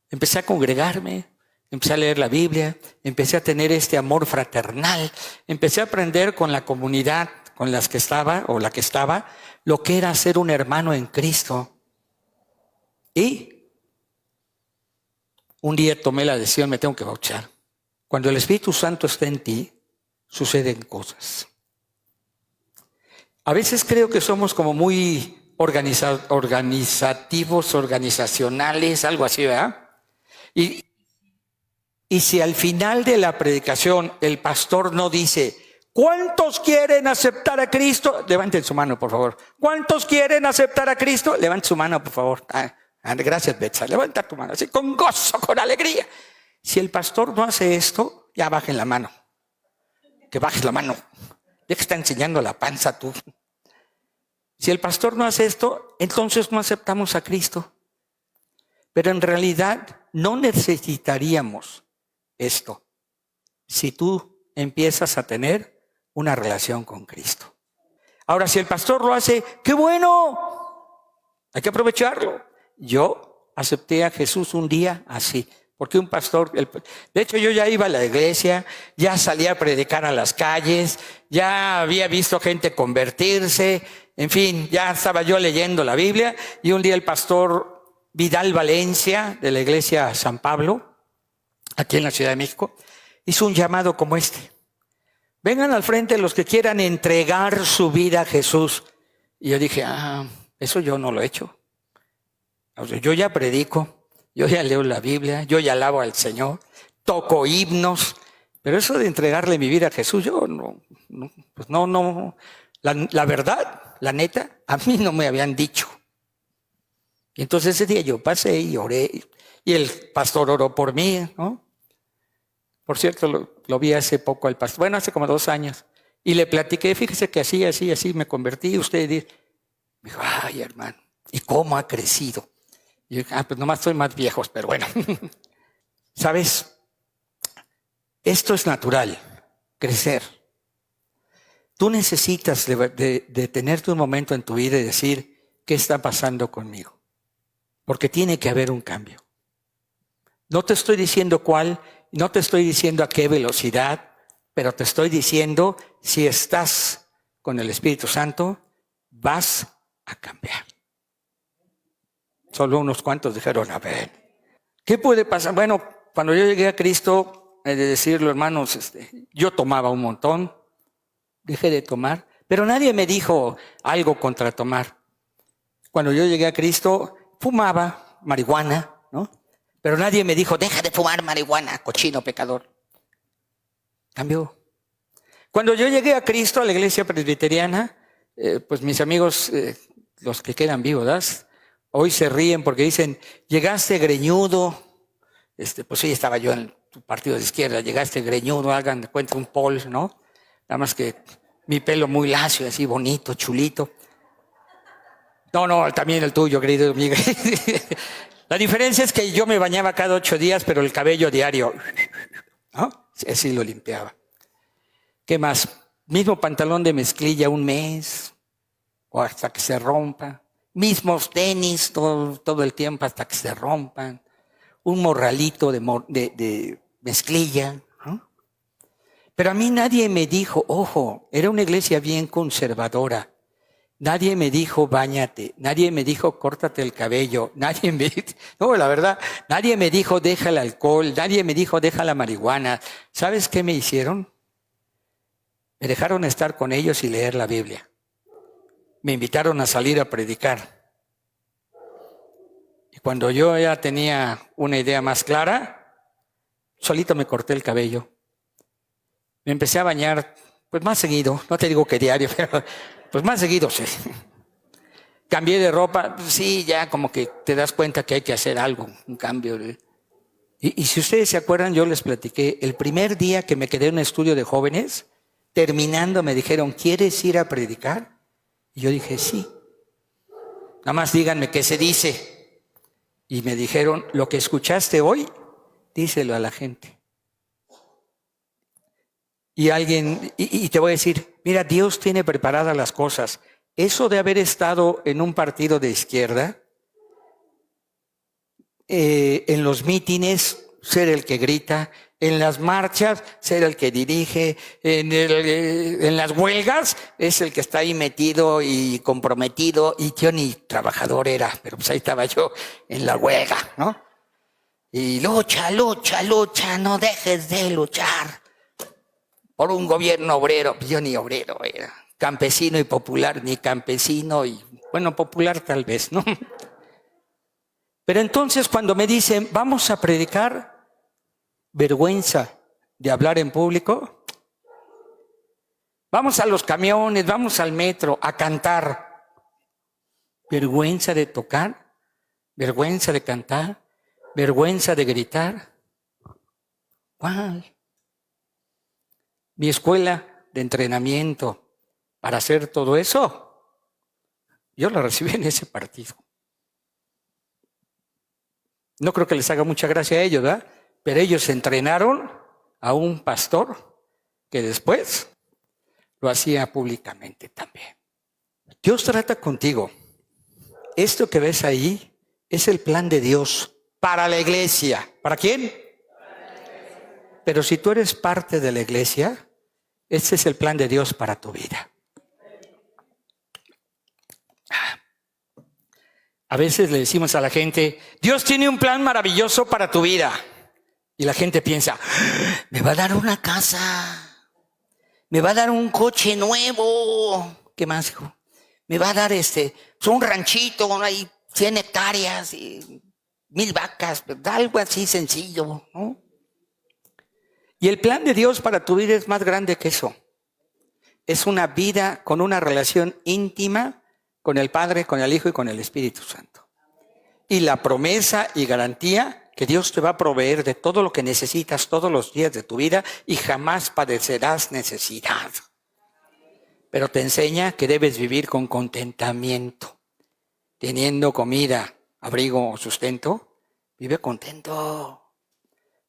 Empecé a congregarme, empecé a leer la Biblia, empecé a tener este amor fraternal, empecé a aprender con la comunidad con las que estaba o la que estaba, lo que era ser un hermano en Cristo. Y un día tomé la decisión, me tengo que bautizar. Cuando el Espíritu Santo está en ti, suceden cosas. A veces creo que somos como muy organizativos, organizacionales, algo así, ¿verdad? Y si al final de la predicación el pastor no dice, ¿cuántos quieren aceptar a Cristo? Levanten su mano, por favor. ¿Cuántos quieren aceptar a Cristo? Levanten su mano, por favor. Gracias, Betsa. Levanta tu mano, así, con gozo, con alegría. Si el pastor no hace esto, ya bajen la mano. Que bajes la mano. Ya que está enseñando la panza tú. Si el pastor no hace esto, entonces no aceptamos a Cristo. Pero en realidad no necesitaríamos esto si tú empiezas a tener una relación con Cristo. Ahora, si el pastor lo hace, ¡qué bueno! Hay que aprovecharlo. Yo acepté a Jesús un día así, porque un pastor, de hecho yo ya iba a la iglesia, ya salía a predicar a las calles, ya había visto gente convertirse, en fin, ya estaba yo leyendo la Biblia, y un día el pastor Vidal Valencia, de la iglesia San Pablo, aquí en la Ciudad de México, hizo un llamado como este. Vengan al frente los que quieran entregar su vida a Jesús. Y yo dije, eso yo no lo he hecho. O sea, yo ya predico, yo ya leo la Biblia, yo ya alabo al Señor, toco himnos, pero eso de entregarle mi vida a Jesús, yo no. La verdad, la neta, a mí no me habían dicho. Y entonces ese día yo pasé y oré, y el pastor oró por mí, ¿no? Por cierto, lo vi hace poco al pastor, bueno, hace como 2 años, y le platiqué, fíjese que así me convertí. Usted dice, me dijo, ay, hermano, ¿y cómo ha crecido? Y yo, pues nomás soy más viejos, pero bueno. ¿Sabes? Esto es natural, crecer. Tú necesitas de detenerte un momento en tu vida y decir, ¿qué está pasando conmigo? Porque tiene que haber un cambio. No te estoy diciendo cuál, no te estoy diciendo a qué velocidad, pero te estoy diciendo, si estás con el Espíritu Santo, vas a cambiar. Solo unos cuantos dijeron, a ver, ¿qué puede pasar? Bueno, cuando yo llegué a Cristo, he de decirlo, hermanos, yo tomaba un montón, dejé de tomar, pero nadie me dijo algo contra tomar. Cuando yo llegué a Cristo, fumaba marihuana, ¿no? Pero nadie me dijo, deja de fumar marihuana, cochino pecador. Cambió. Cuando yo llegué a Cristo, a la iglesia presbiteriana, pues mis amigos, los que quedan vivos, ¿verdad? Hoy se ríen porque dicen, llegaste greñudo. Pues sí, estaba yo en tu partido de izquierda, llegaste greñudo, hagan de cuenta un Paul, ¿no? Nada más que mi pelo muy lacio, así bonito, chulito. No, también el tuyo, querido amigo. La diferencia es que yo me bañaba cada 8 días, pero el cabello diario, ¿no? Así lo limpiaba. ¿Qué más? Mismo pantalón de mezclilla un mes, o hasta que se rompa. Mismos tenis todo el tiempo hasta que se rompan. Un morralito de mezclilla, ¿no? Pero a mí nadie me dijo, ojo, era una iglesia bien conservadora. Nadie me dijo, báñate. Nadie me dijo, córtate el cabello. No, la verdad, nadie me dijo, deja el alcohol. Nadie me dijo, deja la marihuana. ¿Sabes qué me hicieron? Me dejaron estar con ellos y leer la Biblia. Me invitaron a salir a predicar. Y cuando yo ya tenía una idea más clara, solito me corté el cabello. Me empecé a bañar, pues más seguido. No te digo que diario, pero pues más seguido, sí. Cambié de ropa, sí, ya como que te das cuenta que hay que hacer algo, un cambio. Y si ustedes se acuerdan, yo les platiqué, el primer día que me quedé en un estudio de jóvenes, terminando me dijeron, ¿quieres ir a predicar? Y yo dije, sí. Nada más díganme qué se dice. Y me dijeron, lo que escuchaste hoy, díselo a la gente. Y te voy a decir, mira, Dios tiene preparadas las cosas. Eso de haber estado en un partido de izquierda, en los mítines, ser el que grita, en las marchas, ser el que dirige, en las huelgas, es el que está ahí metido y comprometido, y yo ni trabajador era, pero pues ahí estaba yo en la huelga, ¿no? Y lucha, no dejes de luchar por un gobierno obrero. Yo ni obrero era, campesino y popular, ni campesino y, bueno, popular tal vez, ¿no? Pero entonces cuando me dicen, vamos a predicar, vergüenza de hablar en público. Vamos a los camiones, vamos al metro a cantar. Vergüenza de tocar, vergüenza de cantar, vergüenza de gritar. ¿Cuál? Mi escuela de entrenamiento para hacer todo eso, yo la recibí en ese partido. No creo que les haga mucha gracia a ellos, ¿verdad? Pero ellos entrenaron a un pastor que después lo hacía públicamente también. Dios trata contigo. Esto que ves ahí es el plan de Dios para la iglesia. ¿Para quién? Pero si tú eres parte de la iglesia, este es el plan de Dios para tu vida. A veces le decimos a la gente, Dios tiene un plan maravilloso para tu vida. Y la gente piensa, me va a dar una casa, me va a dar un coche nuevo. ¿Qué más, hijo? Me va a dar un ranchito, hay 100 hectáreas y 1000 vacas, algo así sencillo, ¿no? Y el plan de Dios para tu vida es más grande que eso. Es una vida con una relación íntima con el Padre, con el Hijo y con el Espíritu Santo. Y la promesa y garantía que Dios te va a proveer de todo lo que necesitas todos los días de tu vida y jamás padecerás necesidad. Pero te enseña que debes vivir con contentamiento, teniendo comida, abrigo, sustento, vive contento.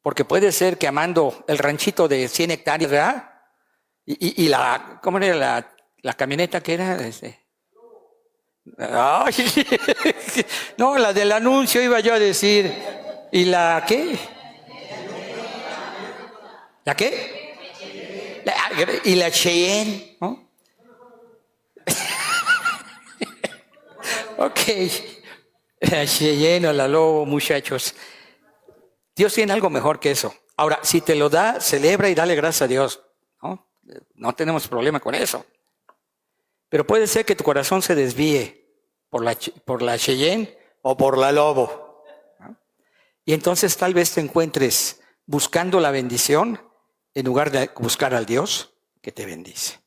Porque puede ser que amando el ranchito de 100 hectáreas, ¿verdad? Y la, ¿cómo era la camioneta que era? Ay, no, la del anuncio iba yo a decir. ¿Y la qué? ¿La qué? Y la Cheyenne, ¿no? Ok, la Cheyenne o la Lobo, muchachos. Dios tiene algo mejor que eso. Ahora, si te lo da, celebra y dale gracias a Dios. No tenemos problema con eso. Pero puede ser que tu corazón se desvíe por la Cheyenne o por la Lobo, ¿no? Y entonces tal vez te encuentres buscando la bendición en lugar de buscar al Dios que te bendice.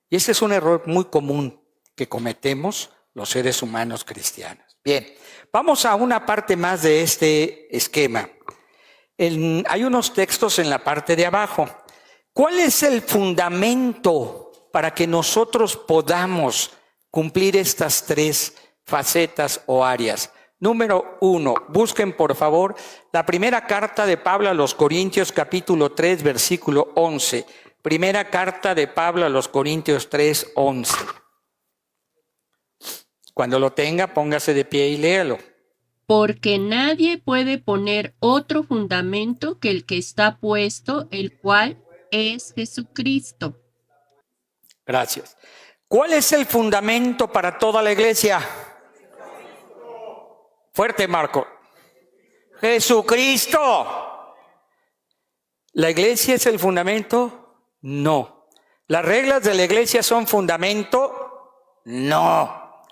Y ese es un error muy común que cometemos los seres humanos cristianos. Bien, vamos a una parte más de este esquema. Hay unos textos en la parte de abajo. ¿Cuál es el fundamento para que nosotros podamos cumplir estas tres facetas o áreas? Número 1, busquen por favor la primera carta de Pablo a los Corintios, capítulo 3, versículo 11. Primera carta de Pablo a los Corintios 3, 11. Cuando lo tenga, póngase de pie y léalo. Porque nadie puede poner otro fundamento que el que está puesto, el cual es Jesucristo. Gracias. ¿Cuál es el fundamento para toda la iglesia? Fuerte, Marco. Jesucristo. ¿La iglesia es el fundamento? No. ¿Las reglas de la iglesia son fundamento? No.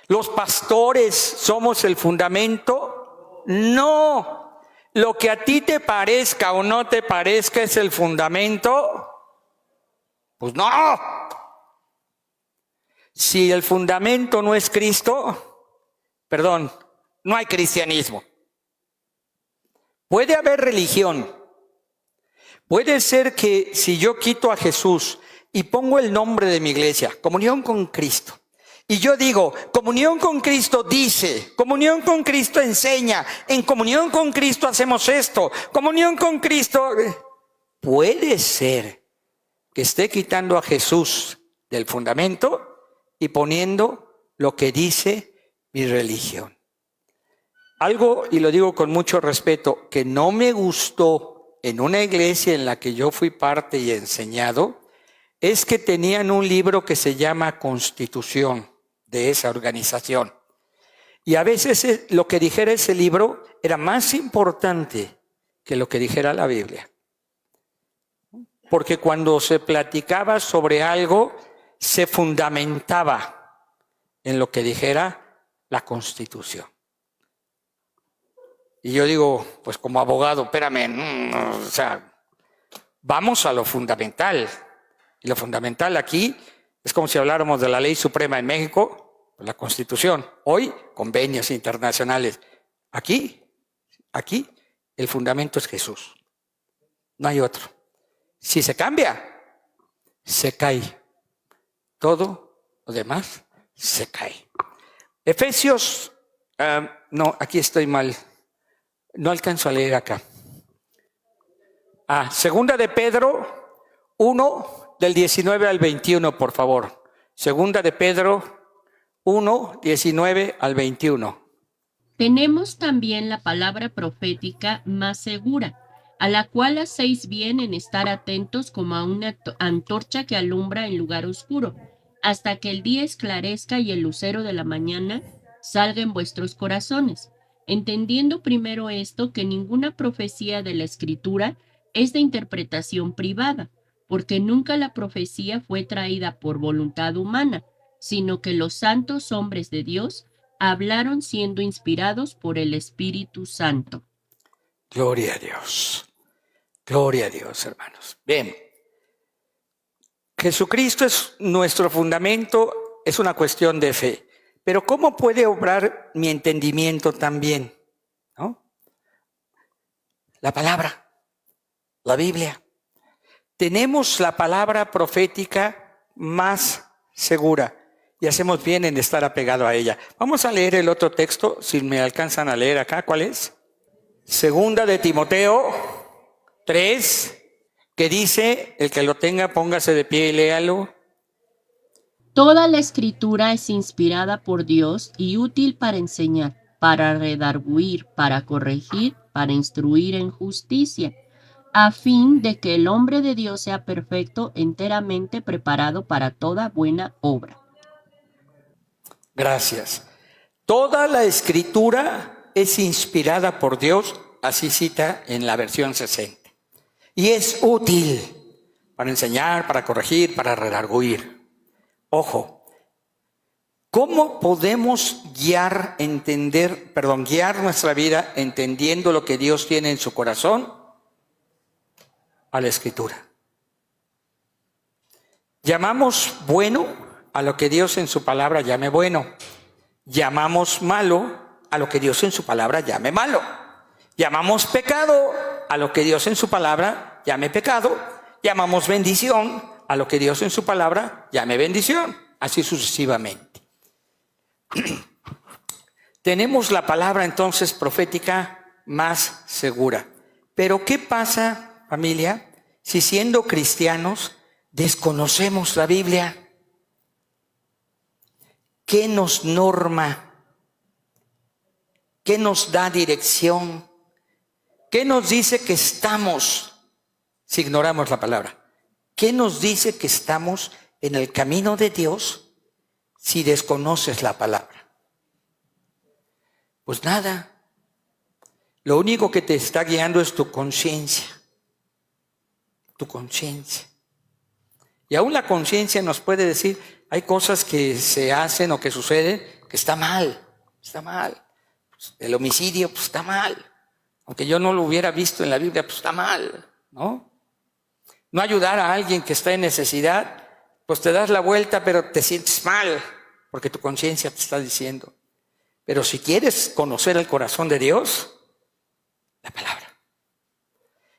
¿Los pastores somos el fundamento? No. ¿Lo que a ti te parezca o no te parezca es el fundamento? Pues no. Si el fundamento no es Cristo, perdón, no hay cristianismo. Puede haber religión. Puede ser que si yo quito a Jesús y pongo el nombre de mi iglesia, Comunión con Cristo, y yo digo, Comunión con Cristo dice, Comunión con Cristo enseña, en Comunión con Cristo hacemos esto, Comunión con Cristo, puede ser que esté quitando a Jesús del fundamento y poniendo lo que dice mi religión. Algo, y lo digo con mucho respeto, que no me gustó en una iglesia en la que yo fui parte y enseñado, es que tenían un libro que se llama Constitución de esa organización. Y a veces lo que dijera ese libro era más importante que lo que dijera la Biblia. Porque cuando se platicaba sobre algo, se fundamentaba en lo que dijera la Constitución. Y yo digo, pues como abogado, espérame, o sea, vamos a lo fundamental. Y lo fundamental aquí es como si habláramos de la ley suprema en México, la Constitución. Hoy, convenios internacionales. Aquí, el fundamento es Jesús. No hay otro. Si se cambia, se cae. Todo lo demás se cae. Efesios, no, aquí estoy mal. No alcanzo a leer acá. Segunda de Pedro 1, del 19 al 21, por favor. Segunda de Pedro 1, 19 al 21. Tenemos también la palabra profética más segura, a la cual hacéis bien en estar atentos como a una antorcha que alumbra en lugar oscuro, hasta que el día esclarezca y el lucero de la mañana salga en vuestros corazones, entendiendo primero esto, que ninguna profecía de la Escritura es de interpretación privada, porque nunca la profecía fue traída por voluntad humana, sino que los santos hombres de Dios hablaron siendo inspirados por el Espíritu Santo. Gloria a Dios. Gloria a Dios, hermanos. Bien. Jesucristo es nuestro fundamento, es una cuestión de fe. Pero ¿cómo puede obrar mi entendimiento también? ¿No? La palabra, la Biblia. Tenemos la palabra profética más segura. y hacemos bien en estar apegado a ella. Vamos a leer el otro texto, si me alcanzan a leer acá. ¿Cuál es? Segunda de Timoteo 3, que dice, el que lo tenga, póngase de pie y léalo. Toda la escritura es inspirada por Dios y útil para enseñar, para redarguir, para corregir, para instruir en justicia, a fin de que el hombre de Dios sea perfecto, enteramente preparado para toda buena obra. Gracias. Toda la escritura es inspirada por Dios, así cita en la versión 60. Y es útil para enseñar, para corregir, para redarguir. Ojo, ¿cómo podemos guiar nuestra vida entendiendo lo que Dios tiene en su corazón? A la escritura. Llamamos bueno a lo que Dios en su palabra llame bueno. Llamamos malo a lo que Dios en su palabra llame malo. Llamamos pecado a lo que Dios en su palabra llame pecado. Llamamos bendición a lo que Dios en su palabra llame bendición. Así sucesivamente. Tenemos la palabra entonces profética más segura. Pero ¿qué pasa, familia, si siendo cristianos desconocemos la Biblia? ¿Qué nos norma? ¿Qué nos da dirección? ¿Qué nos dice que estamos si ignoramos la palabra? ¿Qué nos dice que estamos en el camino de Dios si desconoces la palabra? Pues nada. Lo único que te está guiando es tu conciencia. Tu conciencia. Y aún la conciencia nos puede decir, hay cosas que se hacen o que suceden que está mal. El homicidio, pues está mal. Aunque yo no lo hubiera visto en la Biblia, pues está mal, ¿no? No ayudar a alguien que está en necesidad, pues te das la vuelta, pero te sientes mal, porque tu conciencia te está diciendo. Pero si quieres conocer el corazón de Dios, la palabra.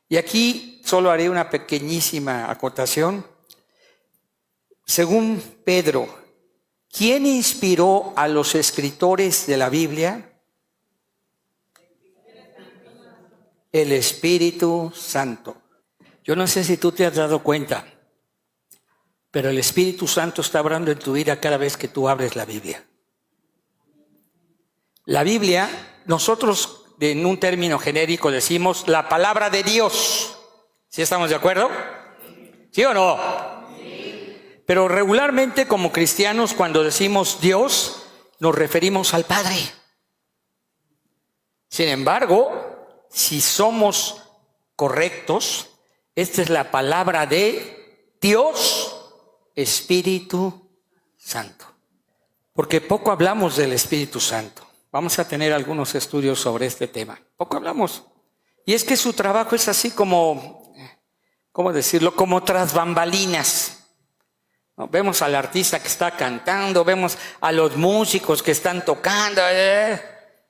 Y aquí solo haré una pequeñísima acotación. Según Pedro, ¿quién inspiró a los escritores de la Biblia? El Espíritu Santo. Yo no sé si tú te has dado cuenta, pero el Espíritu Santo está obrando en tu vida cada vez que tú abres la Biblia. La Biblia, nosotros en un término genérico decimos la palabra de Dios. ¿Sí estamos de acuerdo? ¿Sí o no? Sí. Pero regularmente como cristianos cuando decimos Dios nos referimos al Padre. Sin embargo, si somos correctos, esta es la palabra de Dios, Espíritu Santo. Porque poco hablamos del Espíritu Santo. Vamos a tener algunos estudios sobre este tema. Poco hablamos. Y es que su trabajo es así como, ¿cómo decirlo? Como tras bambalinas. ¿No? Vemos al artista que está cantando, vemos a los músicos que están tocando,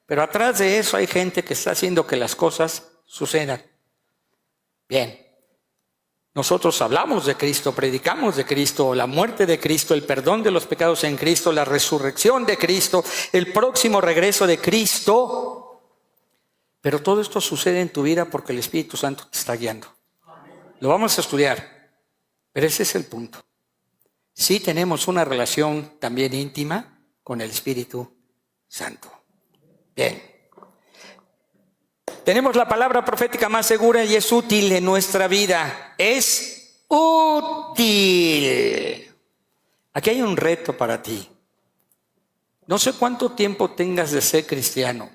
pero atrás de eso hay gente que está haciendo que las cosas sucedan. Bien, nosotros hablamos de Cristo, predicamos de Cristo, la muerte de Cristo, el perdón de los pecados en Cristo, la resurrección de Cristo, el próximo regreso de Cristo. Pero todo esto sucede en tu vida porque el Espíritu Santo te está guiando. Lo vamos a estudiar, pero ese es el punto. Sí tenemos una relación también íntima con el Espíritu Santo. Bien. Tenemos la palabra profética más segura y es útil en nuestra vida. Es útil. Aquí hay un reto para ti. No sé cuánto tiempo tengas de ser cristiano,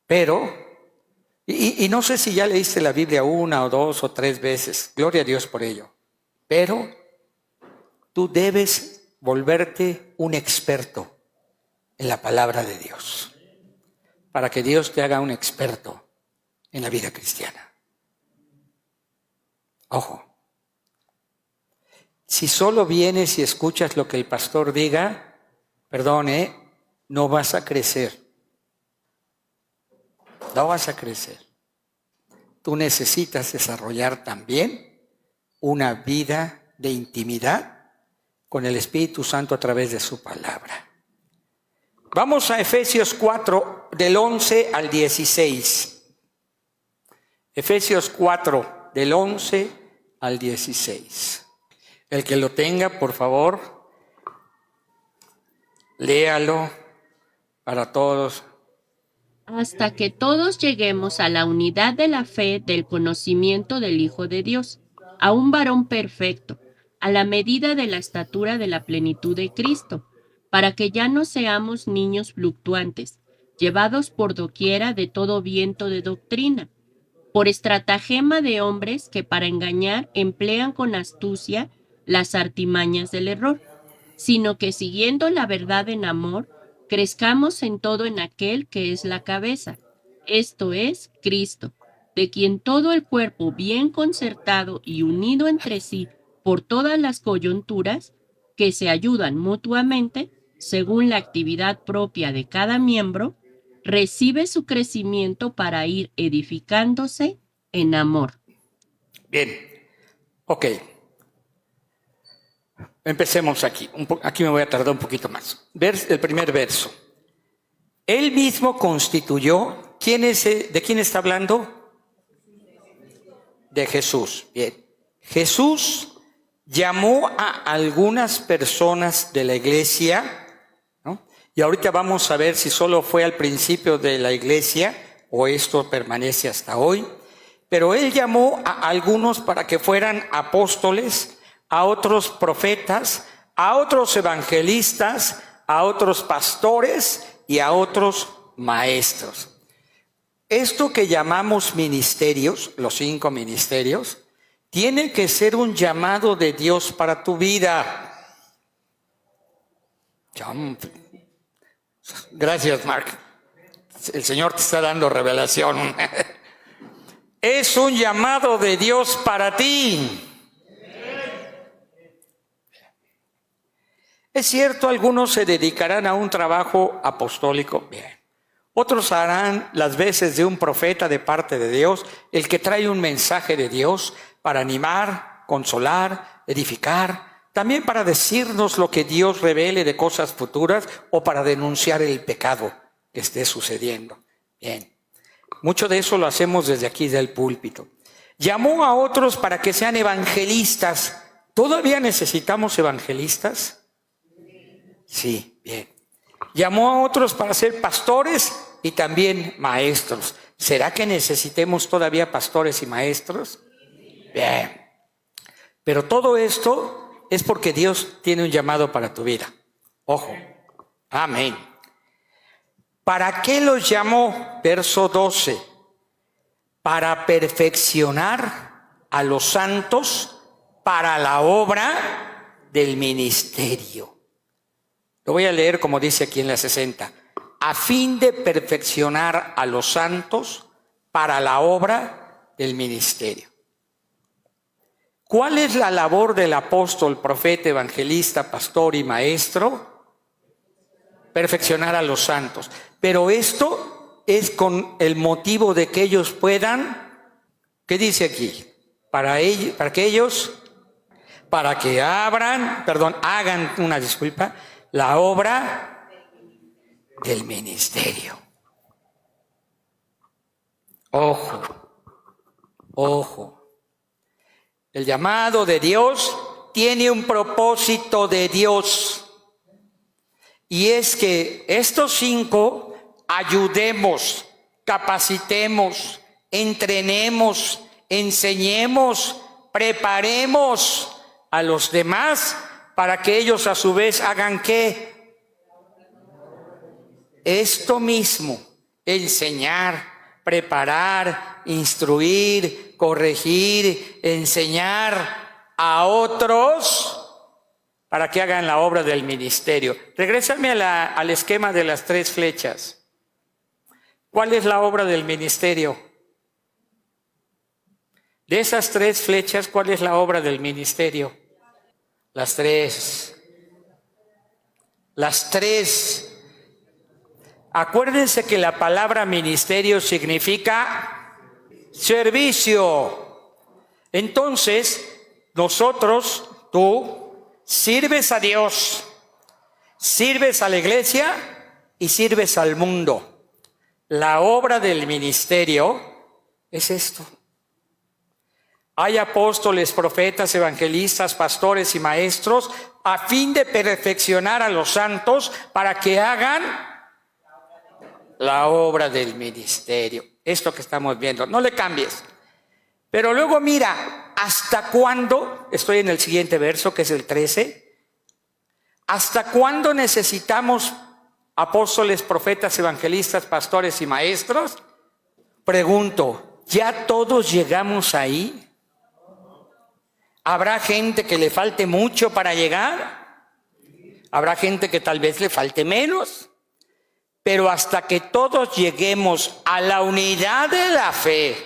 pero, y no sé si ya leíste la Biblia 1 o 2 o 3 veces. Gloria a Dios por ello. Pero tú debes volverte un experto en la palabra de Dios, para que Dios te haga un experto en la vida cristiana. Ojo, si solo vienes y escuchas lo que el pastor diga, no vas a crecer. No vas a crecer. Tú necesitas desarrollar también una vida de intimidad con el Espíritu Santo a través de su palabra. Vamos a Efesios 4, del 11 al 16. Efesios 4, del 11 al 16. El que lo tenga, por favor, léalo para todos. Hasta que todos lleguemos a la unidad de la fe del conocimiento del Hijo de Dios, a un varón perfecto, a la medida de la estatura de la plenitud de Cristo, para que ya no seamos niños fluctuantes, llevados por doquiera de todo viento de doctrina, por estratagema de hombres que para engañar emplean con astucia las artimañas del error, sino que siguiendo la verdad en amor, crezcamos en todo en aquel que es la cabeza, esto es, Cristo, de quien todo el cuerpo bien concertado y unido entre sí por todas las coyunturas, que se ayudan mutuamente, según la actividad propia de cada miembro, recibe su crecimiento para ir edificándose en amor. Bien, ok. Empecemos aquí. Aquí me voy a tardar un poquito más. El primer verso. Él mismo constituyó. ¿De quién está hablando? De Jesús. Bien. Jesús llamó a algunas personas de la iglesia, ¿no? Y ahorita vamos a ver si solo fue al principio de la iglesia o esto permanece hasta hoy. Pero él llamó a algunos para que fueran apóstoles, a otros profetas, a otros evangelistas, a otros pastores y a otros maestros. Esto que llamamos ministerios, los 5 ministerios, tiene que ser un llamado de Dios para tu vida. Gracias, Mark. El Señor te está dando revelación. Es un llamado de Dios para ti. Es cierto, algunos se dedicarán a un trabajo apostólico, bien. Otros harán las veces de un profeta de parte de Dios, el que trae un mensaje de Dios para animar, consolar, edificar, también para decirnos lo que Dios revele de cosas futuras o para denunciar el pecado que esté sucediendo. Bien, mucho de eso lo hacemos desde aquí del púlpito. Llamó a otros para que sean evangelistas. ¿Todavía necesitamos evangelistas? Sí, bien. Llamó a otros para ser pastores y también maestros. ¿Será que necesitemos todavía pastores y maestros? Bien. Pero todo esto es porque Dios tiene un llamado para tu vida. Ojo. Amén. ¿Para qué los llamó? Verso 12. Para perfeccionar a los santos para la obra del ministerio. Lo voy a leer como dice aquí en la 60. A fin de perfeccionar a los santos para la obra del ministerio. ¿Cuál es la labor del apóstol, profeta, evangelista, pastor y maestro? Perfeccionar a los santos. Pero esto es con el motivo de que ellos puedan, ¿qué dice aquí? Para que hagan la obra del ministerio. Ojo. El llamado de Dios tiene un propósito de Dios. Y es que estos 5 ayudemos, capacitemos, entrenemos, enseñemos, preparemos a los demás para que ellos a su vez hagan ¿qué? Esto mismo, enseñar, preparar, instruir, corregir, enseñar a otros para que hagan la obra del ministerio. Regrésame al esquema de las 3 flechas. ¿Cuál es la obra del ministerio? De esas 3 flechas, ¿cuál es la obra del ministerio? Las 3. Las 3. Acuérdense que la palabra ministerio significa servicio. Entonces, nosotros, tú, Sirves a Dios, sirves a la iglesia y sirves al mundo. La obra del ministerio es esto. Hay apóstoles, profetas, evangelistas, pastores y maestros a fin de perfeccionar a los santos para que hagan la obra del ministerio. Esto que estamos viendo, no le cambies. Pero luego mira, ¿hasta cuándo? Estoy en el siguiente verso, que es el 13. ¿Hasta cuándo necesitamos apóstoles, profetas, evangelistas, pastores y maestros? Pregunto, ¿ya todos llegamos ahí? ¿Habrá gente que le falte mucho para llegar? ¿Habrá gente que tal vez le falte menos? Pero hasta que todos lleguemos a la unidad de la fe,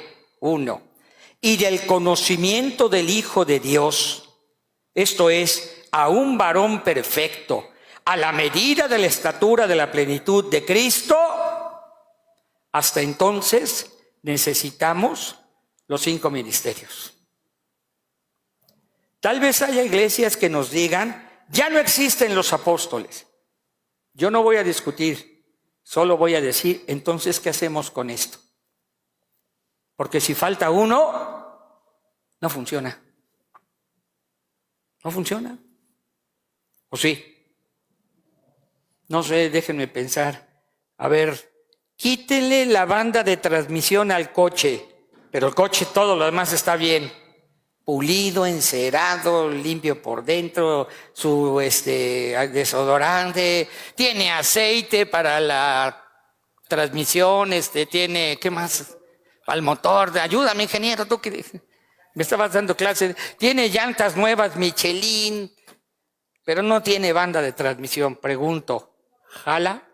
uno, y del conocimiento del Hijo de Dios, esto es, a un varón perfecto, a la medida de la estatura de la plenitud de Cristo, hasta entonces necesitamos los 5 ministerios. Tal vez haya iglesias que nos digan, ya no existen los apóstoles. Yo no voy a discutir, solo voy a decir, entonces, ¿qué hacemos con esto? Porque si falta uno, no funciona. No funciona. ¿O sí? No sé, déjenme pensar. A ver, quítenle la banda de transmisión al coche, pero el coche, todo lo demás está bien. Pulido, encerado, limpio por dentro, su desodorante, tiene aceite para la transmisión, tiene, ¿qué más? Al motor, ayúdame ingeniero, tú que me estabas dando clases, tiene llantas nuevas Michelin, pero no tiene banda de transmisión. Pregunto, ¿jala?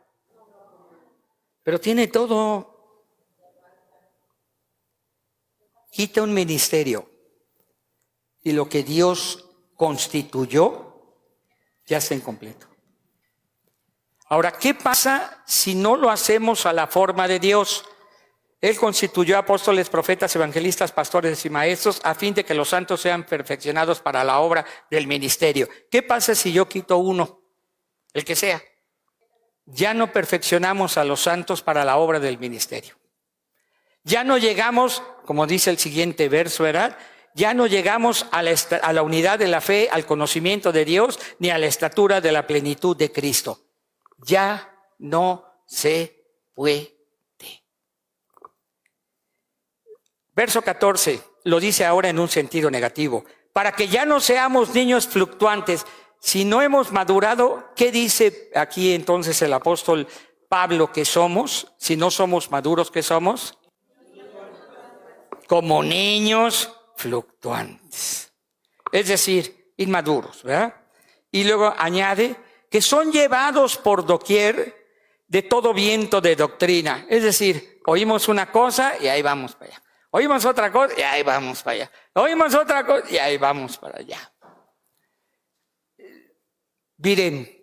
Pero tiene todo. Quita un ministerio y lo que Dios constituyó ya está incompleto. Ahora, ¿qué pasa si no lo hacemos a la forma de Dios? Él constituyó apóstoles, profetas, evangelistas, pastores y maestros a fin de que los santos sean perfeccionados para la obra del ministerio. ¿Qué pasa si yo quito uno? El que sea. Ya no perfeccionamos a los santos para la obra del ministerio. Ya no llegamos, como dice el siguiente verso, ¿verdad? Ya no llegamos a la unidad de la fe, al conocimiento de Dios, ni a la estatura de la plenitud de Cristo. Ya no se puede. Verso 14 lo dice ahora en un sentido negativo. Para que ya no seamos niños fluctuantes. Si no hemos madurado, ¿qué dice aquí entonces el apóstol Pablo que somos? Si no somos maduros, ¿qué somos? Como niños fluctuantes. Es decir, inmaduros, ¿verdad? Y luego añade que son llevados por doquier de todo viento de doctrina. Es decir, oímos una cosa y ahí vamos para allá. Oímos otra cosa y ahí vamos para allá. Oímos otra cosa y ahí vamos para allá. Miren,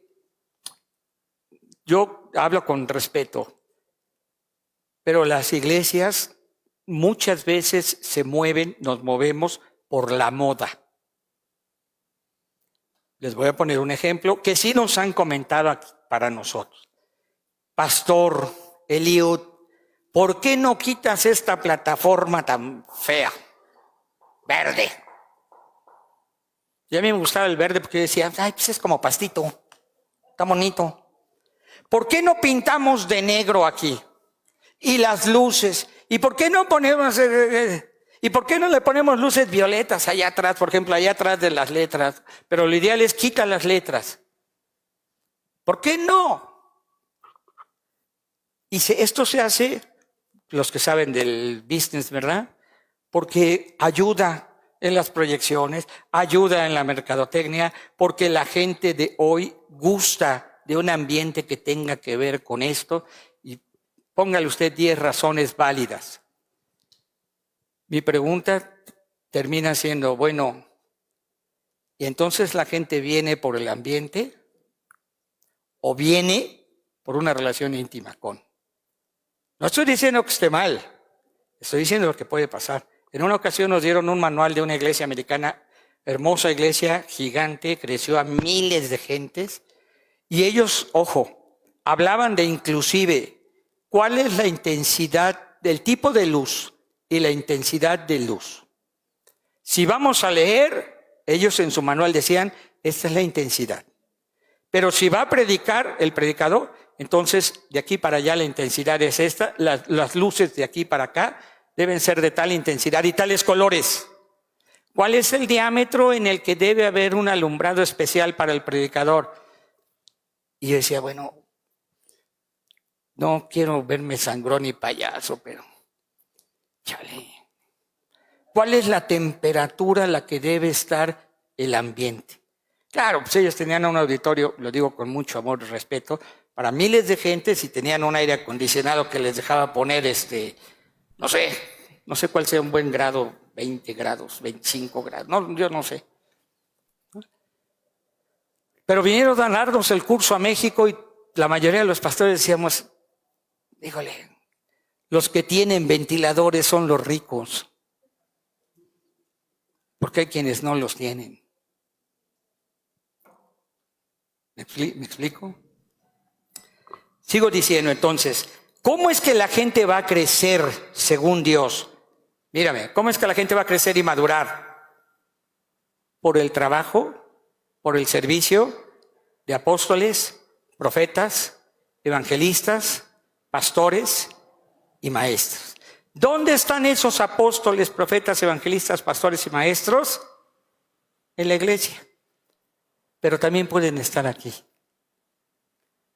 yo hablo con respeto, pero las iglesias muchas veces nos movemos por la moda. Les voy a poner un ejemplo que sí nos han comentado aquí para nosotros. Pastor Eliud, ¿por qué no quitas esta plataforma tan fea? Verde. Y a mí me gustaba el verde porque yo decía, ay, pues es como pastito, está bonito. ¿Por qué no pintamos de negro aquí? Y las luces. ¿Y por qué no le ponemos luces violetas allá atrás, por ejemplo, allá atrás de las letras? Pero lo ideal es quita las letras. ¿Por qué no? Y esto se hace, los que saben del business, ¿verdad? Porque ayuda en las proyecciones, ayuda en la mercadotecnia, porque la gente de hoy gusta de un ambiente que tenga que ver con esto. Y póngale usted 10 razones válidas. Mi pregunta termina siendo, bueno, ¿y entonces la gente viene por el ambiente o viene por una relación íntima con? No estoy diciendo que esté mal, estoy diciendo lo que puede pasar. En una ocasión nos dieron un manual de una iglesia americana hermosa iglesia, gigante, creció a miles de gentes. Y ellos, ojo, hablaban de inclusive cuál es la intensidad del tipo de luz y la intensidad de luz. Si vamos a leer, ellos en su manual decían, esta es la intensidad. Pero si va a predicar el predicador, entonces de aquí para allá la intensidad es esta, las luces de aquí para acá deben ser de tal intensidad y tales colores. ¿Cuál es el diámetro en el que debe haber un alumbrado especial para el predicador? Y yo decía, bueno, no quiero verme sangrón y payaso, pero chale. ¿Cuál es la temperatura a la que debe estar el ambiente? Claro, pues ellos tenían un auditorio, lo digo con mucho amor y respeto, para miles de gentes y tenían un aire acondicionado que les dejaba poner, no sé cuál sea un buen grado, 20 grados, 25 grados, no, yo no sé. Pero vinieron a darnos el curso a México y la mayoría de los pastores decíamos, híjole, los que tienen ventiladores son los ricos, porque hay quienes no los tienen. ¿Me explico? Sigo diciendo entonces, ¿cómo es que la gente va a crecer según Dios? Mírame, ¿cómo es que la gente va a crecer y madurar? Por el trabajo, por el servicio de apóstoles, profetas, evangelistas, pastores y maestros. ¿Dónde están esos apóstoles, profetas, evangelistas, pastores y maestros? En la iglesia. Pero también pueden estar aquí.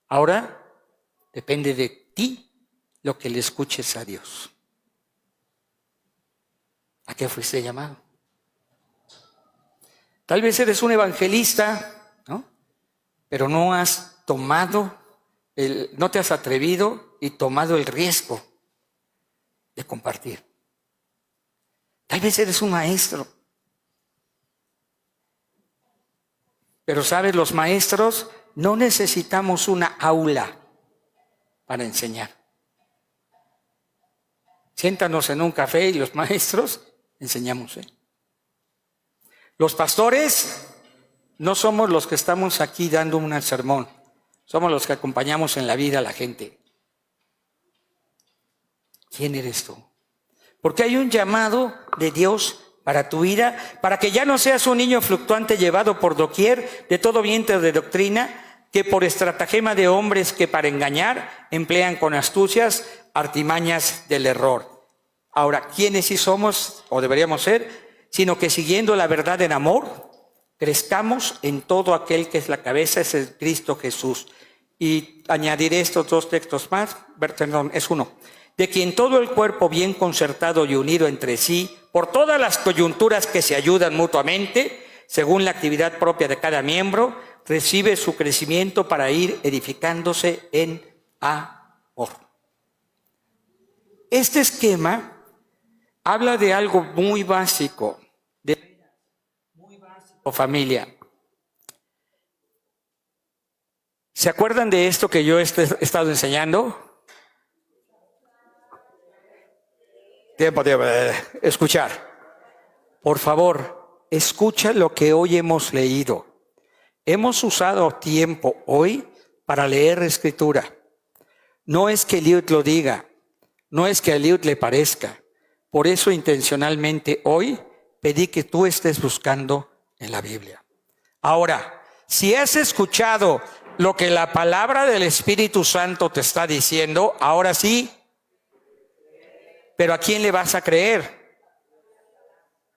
Ahora depende de ti lo que le escuches a Dios. ¿A qué fuiste llamado? Tal vez eres un evangelista, ¿no? Pero no has tomado, no te has atrevido y tomado el riesgo de compartir. Tal vez eres un maestro. Pero sabes, los maestros no necesitamos una aula para enseñar. Siéntanos en un café y los maestros enseñamos. Los pastores no somos los que estamos aquí dando un sermón, somos los que acompañamos en la vida a la gente. ¿Quién eres tú? Porque hay un llamado de Dios para tu vida, para que ya no seas un niño fluctuante llevado por doquier de todo viento de doctrina, que por estratagema de hombres que para engañar emplean con astucias artimañas del error. Ahora, ¿quiénes sí somos o deberíamos ser? Sino que siguiendo la verdad en amor, crezcamos en todo aquel que es la cabeza, es el Cristo Jesús. Y añadiré estos dos textos más, perdón, es uno. De quien todo el cuerpo bien concertado y unido entre sí, por todas las coyunturas que se ayudan mutuamente, según la actividad propia de cada miembro, recibe su crecimiento para ir edificándose en amor. Este esquema habla de algo muy básico, familia. ¿Se acuerdan de esto que yo he estado enseñando? Tiempo de escuchar. Por favor, escucha lo que hoy hemos leído. Hemos usado tiempo hoy para leer escritura. No es que Eliud lo diga, no es que a Eliud le parezca. Por eso intencionalmente hoy pedí que tú estés buscando en la Biblia. Ahora, si has escuchado lo que la palabra del Espíritu Santo te está diciendo, ahora sí, pero ¿a quién le vas a creer?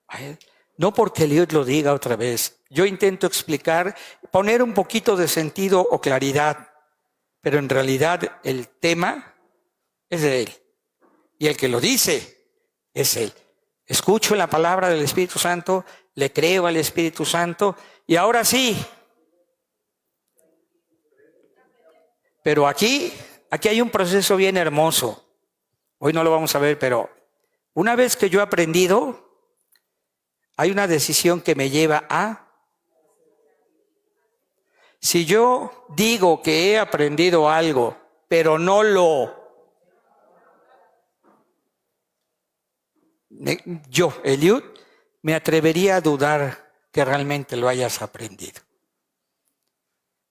A él. No porque Eliud lo diga otra vez. Yo intento explicar, poner un poquito de sentido o claridad, pero en realidad el tema es de él. Y el que lo dice es él. Escucho la palabra del Espíritu Santo, le creo al Espíritu Santo y ahora sí. Pero aquí hay un proceso bien hermoso. Hoy no lo vamos a ver, pero una vez que yo he aprendido, hay una decisión que me lleva a... Si yo digo que he aprendido algo, pero no yo, Eliud, me atrevería a dudar que realmente lo hayas aprendido.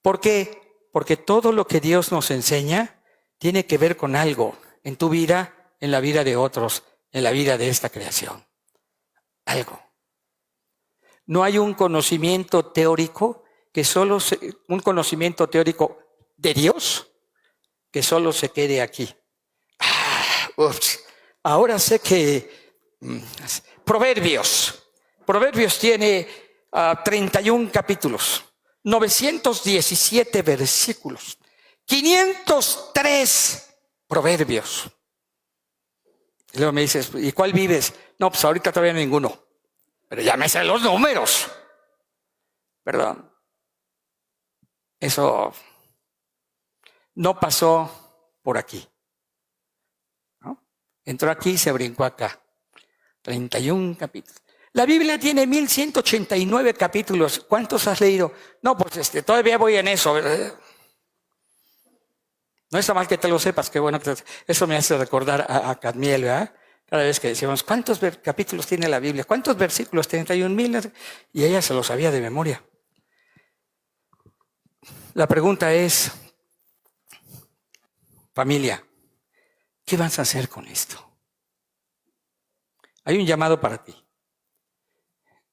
¿Por qué? Porque todo lo que Dios nos enseña tiene que ver con algo en tu vida, en la vida de otros, en la vida de esta creación. Algo. No hay un conocimiento teórico un conocimiento teórico de Dios que solo se quede aquí. Ahora sé que Proverbios tiene 31 capítulos, 917 versículos, 503 proverbios. Y luego me dices, ¿y cuál vives? No, pues ahorita todavía ninguno, pero ya me sé los números. Perdón. Eso no pasó por aquí, ¿no? Entró aquí y se brincó acá. 31 capítulos. La Biblia tiene 1189 capítulos. ¿Cuántos has leído? No, pues todavía voy en eso. No está mal que te lo sepas, qué bueno. Eso me hace recordar a Cadmiel, ¿verdad? Cada vez que decíamos, ¿cuántos capítulos tiene la Biblia? ¿Cuántos versículos? 31,000. Y ella se lo sabía de memoria. La pregunta es, familia, ¿qué vas a hacer con esto? Hay un llamado para ti.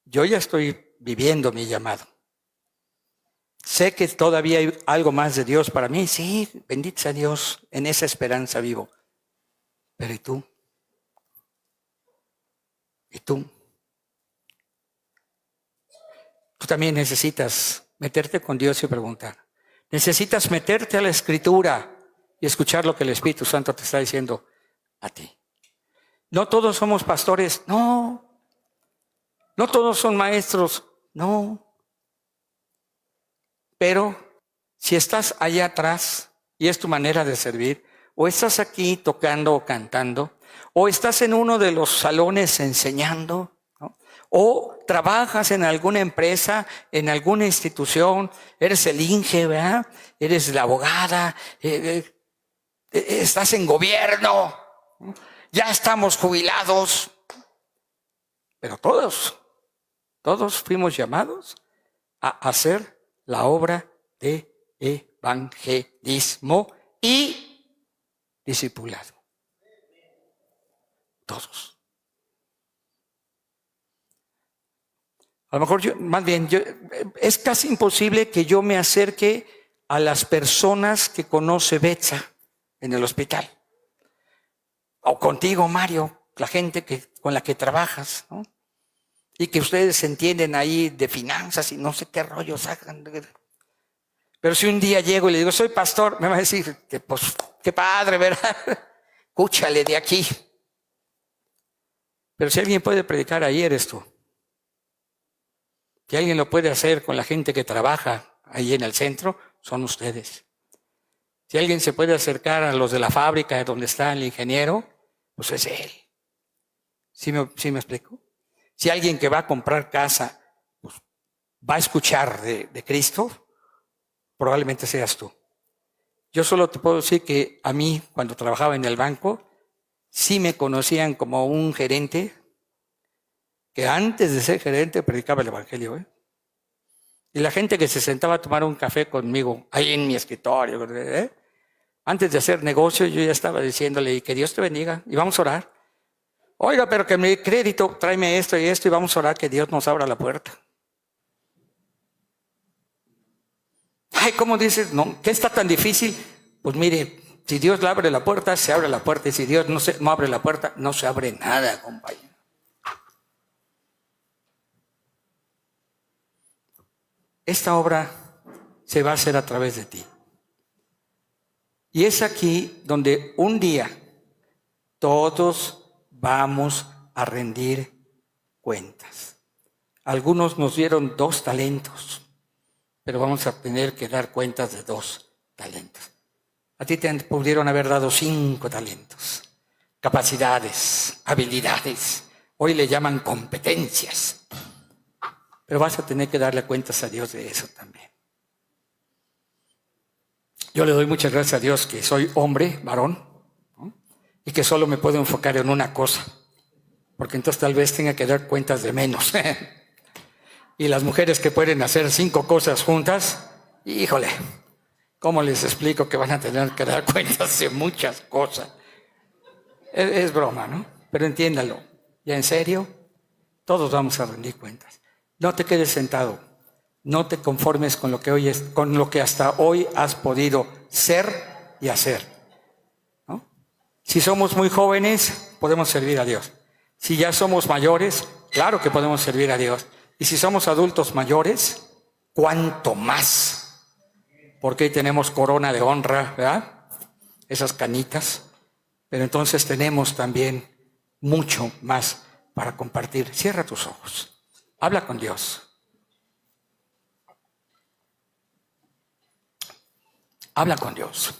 Yo ya estoy viviendo mi llamado. Sé que todavía hay algo más de Dios para mí. Sí, bendito sea Dios, en esa esperanza vivo. Pero ¿y tú? ¿Y tú? Tú también necesitas meterte con Dios y preguntar. Necesitas meterte a la Escritura y escuchar lo que el Espíritu Santo te está diciendo a ti. No todos somos pastores, no. No todos son maestros, no. Pero si estás allá atrás y es tu manera de servir, o estás aquí tocando o cantando, o estás en uno de los salones enseñando, ¿no? O trabajas en alguna empresa, en alguna institución, eres el Inge, ¿verdad? Eres la abogada, estás en gobierno, ¿no? Ya estamos jubilados, pero todos fuimos llamados a hacer la obra de evangelismo y discipulado. Todos. A lo mejor es casi imposible que yo me acerque a las personas que conoce Betsa en el hospital. O contigo, Mario, la gente con la que trabajas, ¿no? Y que ustedes se entienden ahí de finanzas y no sé qué rollos hagan. Pero si un día llego y le digo, soy pastor, me va a decir, que pues, qué padre, ¿verdad? Escúchale de aquí. Pero si alguien puede predicar ahí, eres tú. Si alguien lo puede hacer con la gente que trabaja ahí en el centro, son ustedes. Si alguien se puede acercar a los de la fábrica donde está el ingeniero, pues es él. ¿Sí me explico? Si alguien que va a comprar casa pues, va a escuchar de Cristo, probablemente seas tú. Yo solo te puedo decir que a mí, cuando trabajaba en el banco, sí me conocían como un gerente que antes de ser gerente predicaba el evangelio, ¿eh? Y la gente que se sentaba a tomar un café conmigo ahí en mi escritorio, ¿eh? Antes de hacer negocio, yo ya estaba diciéndole, que Dios te bendiga, y vamos a orar. Oiga, pero que mi crédito, tráeme esto y esto, y vamos a orar que Dios nos abra la puerta. Ay, ¿cómo dices? No, ¿qué está tan difícil? Pues mire, si Dios le abre la puerta, se abre la puerta, y si Dios no abre la puerta, no se abre nada, compañero. Esta obra se va a hacer a través de ti. Y es aquí donde un día todos vamos a rendir cuentas. Algunos nos dieron 2 talentos, pero vamos a tener que dar cuentas de 2 talentos. A ti te pudieron haber dado 5 talentos, capacidades, habilidades. Hoy le llaman competencias. Pero vas a tener que darle cuentas a Dios de eso también. Yo le doy muchas gracias a Dios que soy hombre, varón, ¿no? Y que solo me puedo enfocar en una cosa, porque entonces tal vez tenga que dar cuentas de menos. Y las mujeres que pueden hacer 5 cosas juntas, híjole, ¿cómo les explico que van a tener que dar cuentas de muchas cosas? Es broma, ¿no? Pero entiéndalo. ¿Ya en serio? Todos vamos a rendir cuentas. No te quedes sentado. No te conformes con lo que con lo que hasta hoy has podido ser y hacer, ¿no? Si somos muy jóvenes, podemos servir a Dios. Si ya somos mayores, claro que podemos servir a Dios. Y si somos adultos mayores, ¿cuánto más? Porque hoy tenemos corona de honra, ¿verdad? Esas canitas. Pero entonces tenemos también mucho más para compartir. Cierra tus ojos. Habla con Dios. Habla con Dios.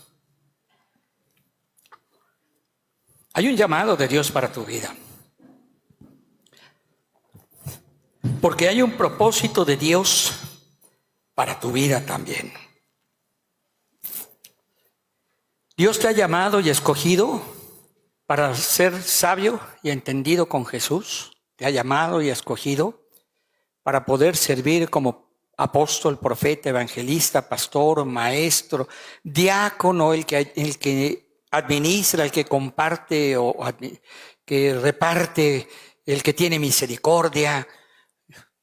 Hay un llamado de Dios para tu vida. Porque hay un propósito de Dios para tu vida también. Dios te ha llamado y escogido para ser sabio y entendido con Jesús. Te ha llamado y escogido para poder servir como apóstol, profeta, evangelista, pastor, maestro, diácono, el que administra, el que comparte o que reparte, el que tiene misericordia.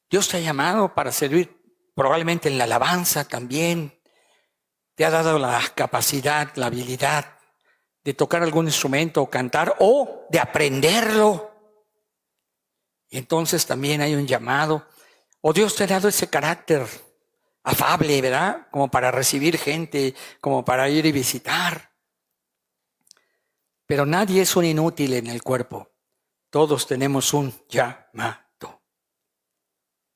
Dios te ha llamado para servir probablemente en la alabanza también. Te ha dado la capacidad, la habilidad de tocar algún instrumento o cantar o de aprenderlo. Y entonces también hay un llamado. O Dios te ha dado ese carácter afable, ¿verdad? Como para recibir gente, como para ir y visitar. Pero nadie es un inútil en el cuerpo. Todos tenemos un llamado.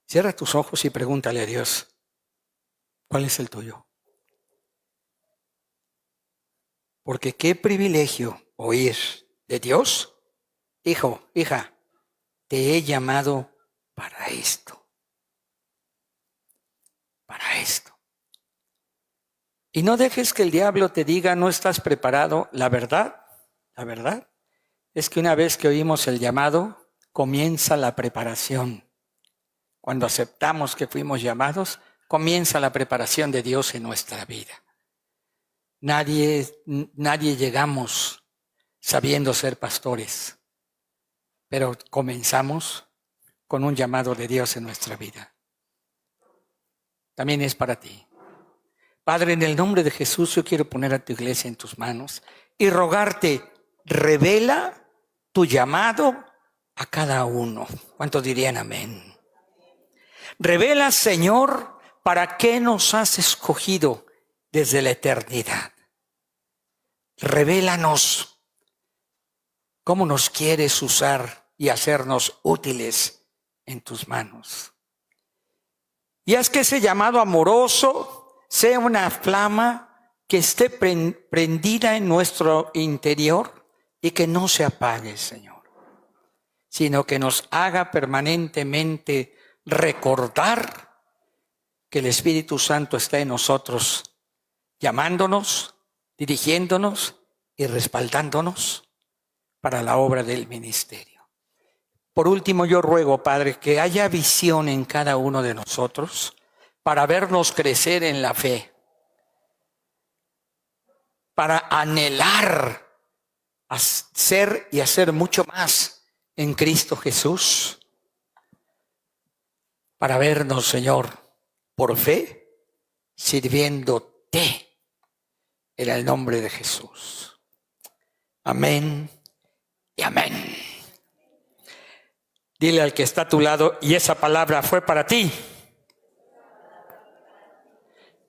Cierra tus ojos y pregúntale a Dios, ¿cuál es el tuyo? Porque qué privilegio oír de Dios. Hijo, hija, te he llamado para esto. Para esto. Y no dejes que el diablo te diga, no estás preparado. La verdad es que una vez que oímos el llamado, comienza la preparación. Cuando aceptamos que fuimos llamados, comienza la preparación de Dios en nuestra vida. Nadie llegamos sabiendo ser pastores, pero comenzamos con un llamado de Dios en nuestra vida. También es para ti. Padre, en el nombre de Jesús, yo quiero poner a tu iglesia en tus manos y rogarte, revela tu llamado a cada uno. ¿Cuántos dirían amén? Revela, Señor, para qué nos has escogido desde la eternidad. Revélanos cómo nos quieres usar y hacernos útiles en tus manos. Y haz que ese llamado amoroso sea una flama que esté prendida en nuestro interior y que no se apague, Señor, sino que nos haga permanentemente recordar que el Espíritu Santo está en nosotros, llamándonos, dirigiéndonos y respaldándonos para la obra del ministerio. Por último, yo ruego, Padre, que haya visión en cada uno de nosotros para vernos crecer en la fe, para anhelar a ser y hacer mucho más en Cristo Jesús, para vernos, Señor, por fe, sirviéndote en el nombre de Jesús. Amén y amén. Dile al que está a tu lado, y esa palabra fue para ti.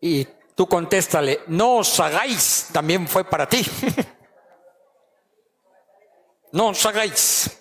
Y tú contéstale, no os hagáis, también fue para ti. No os hagáis.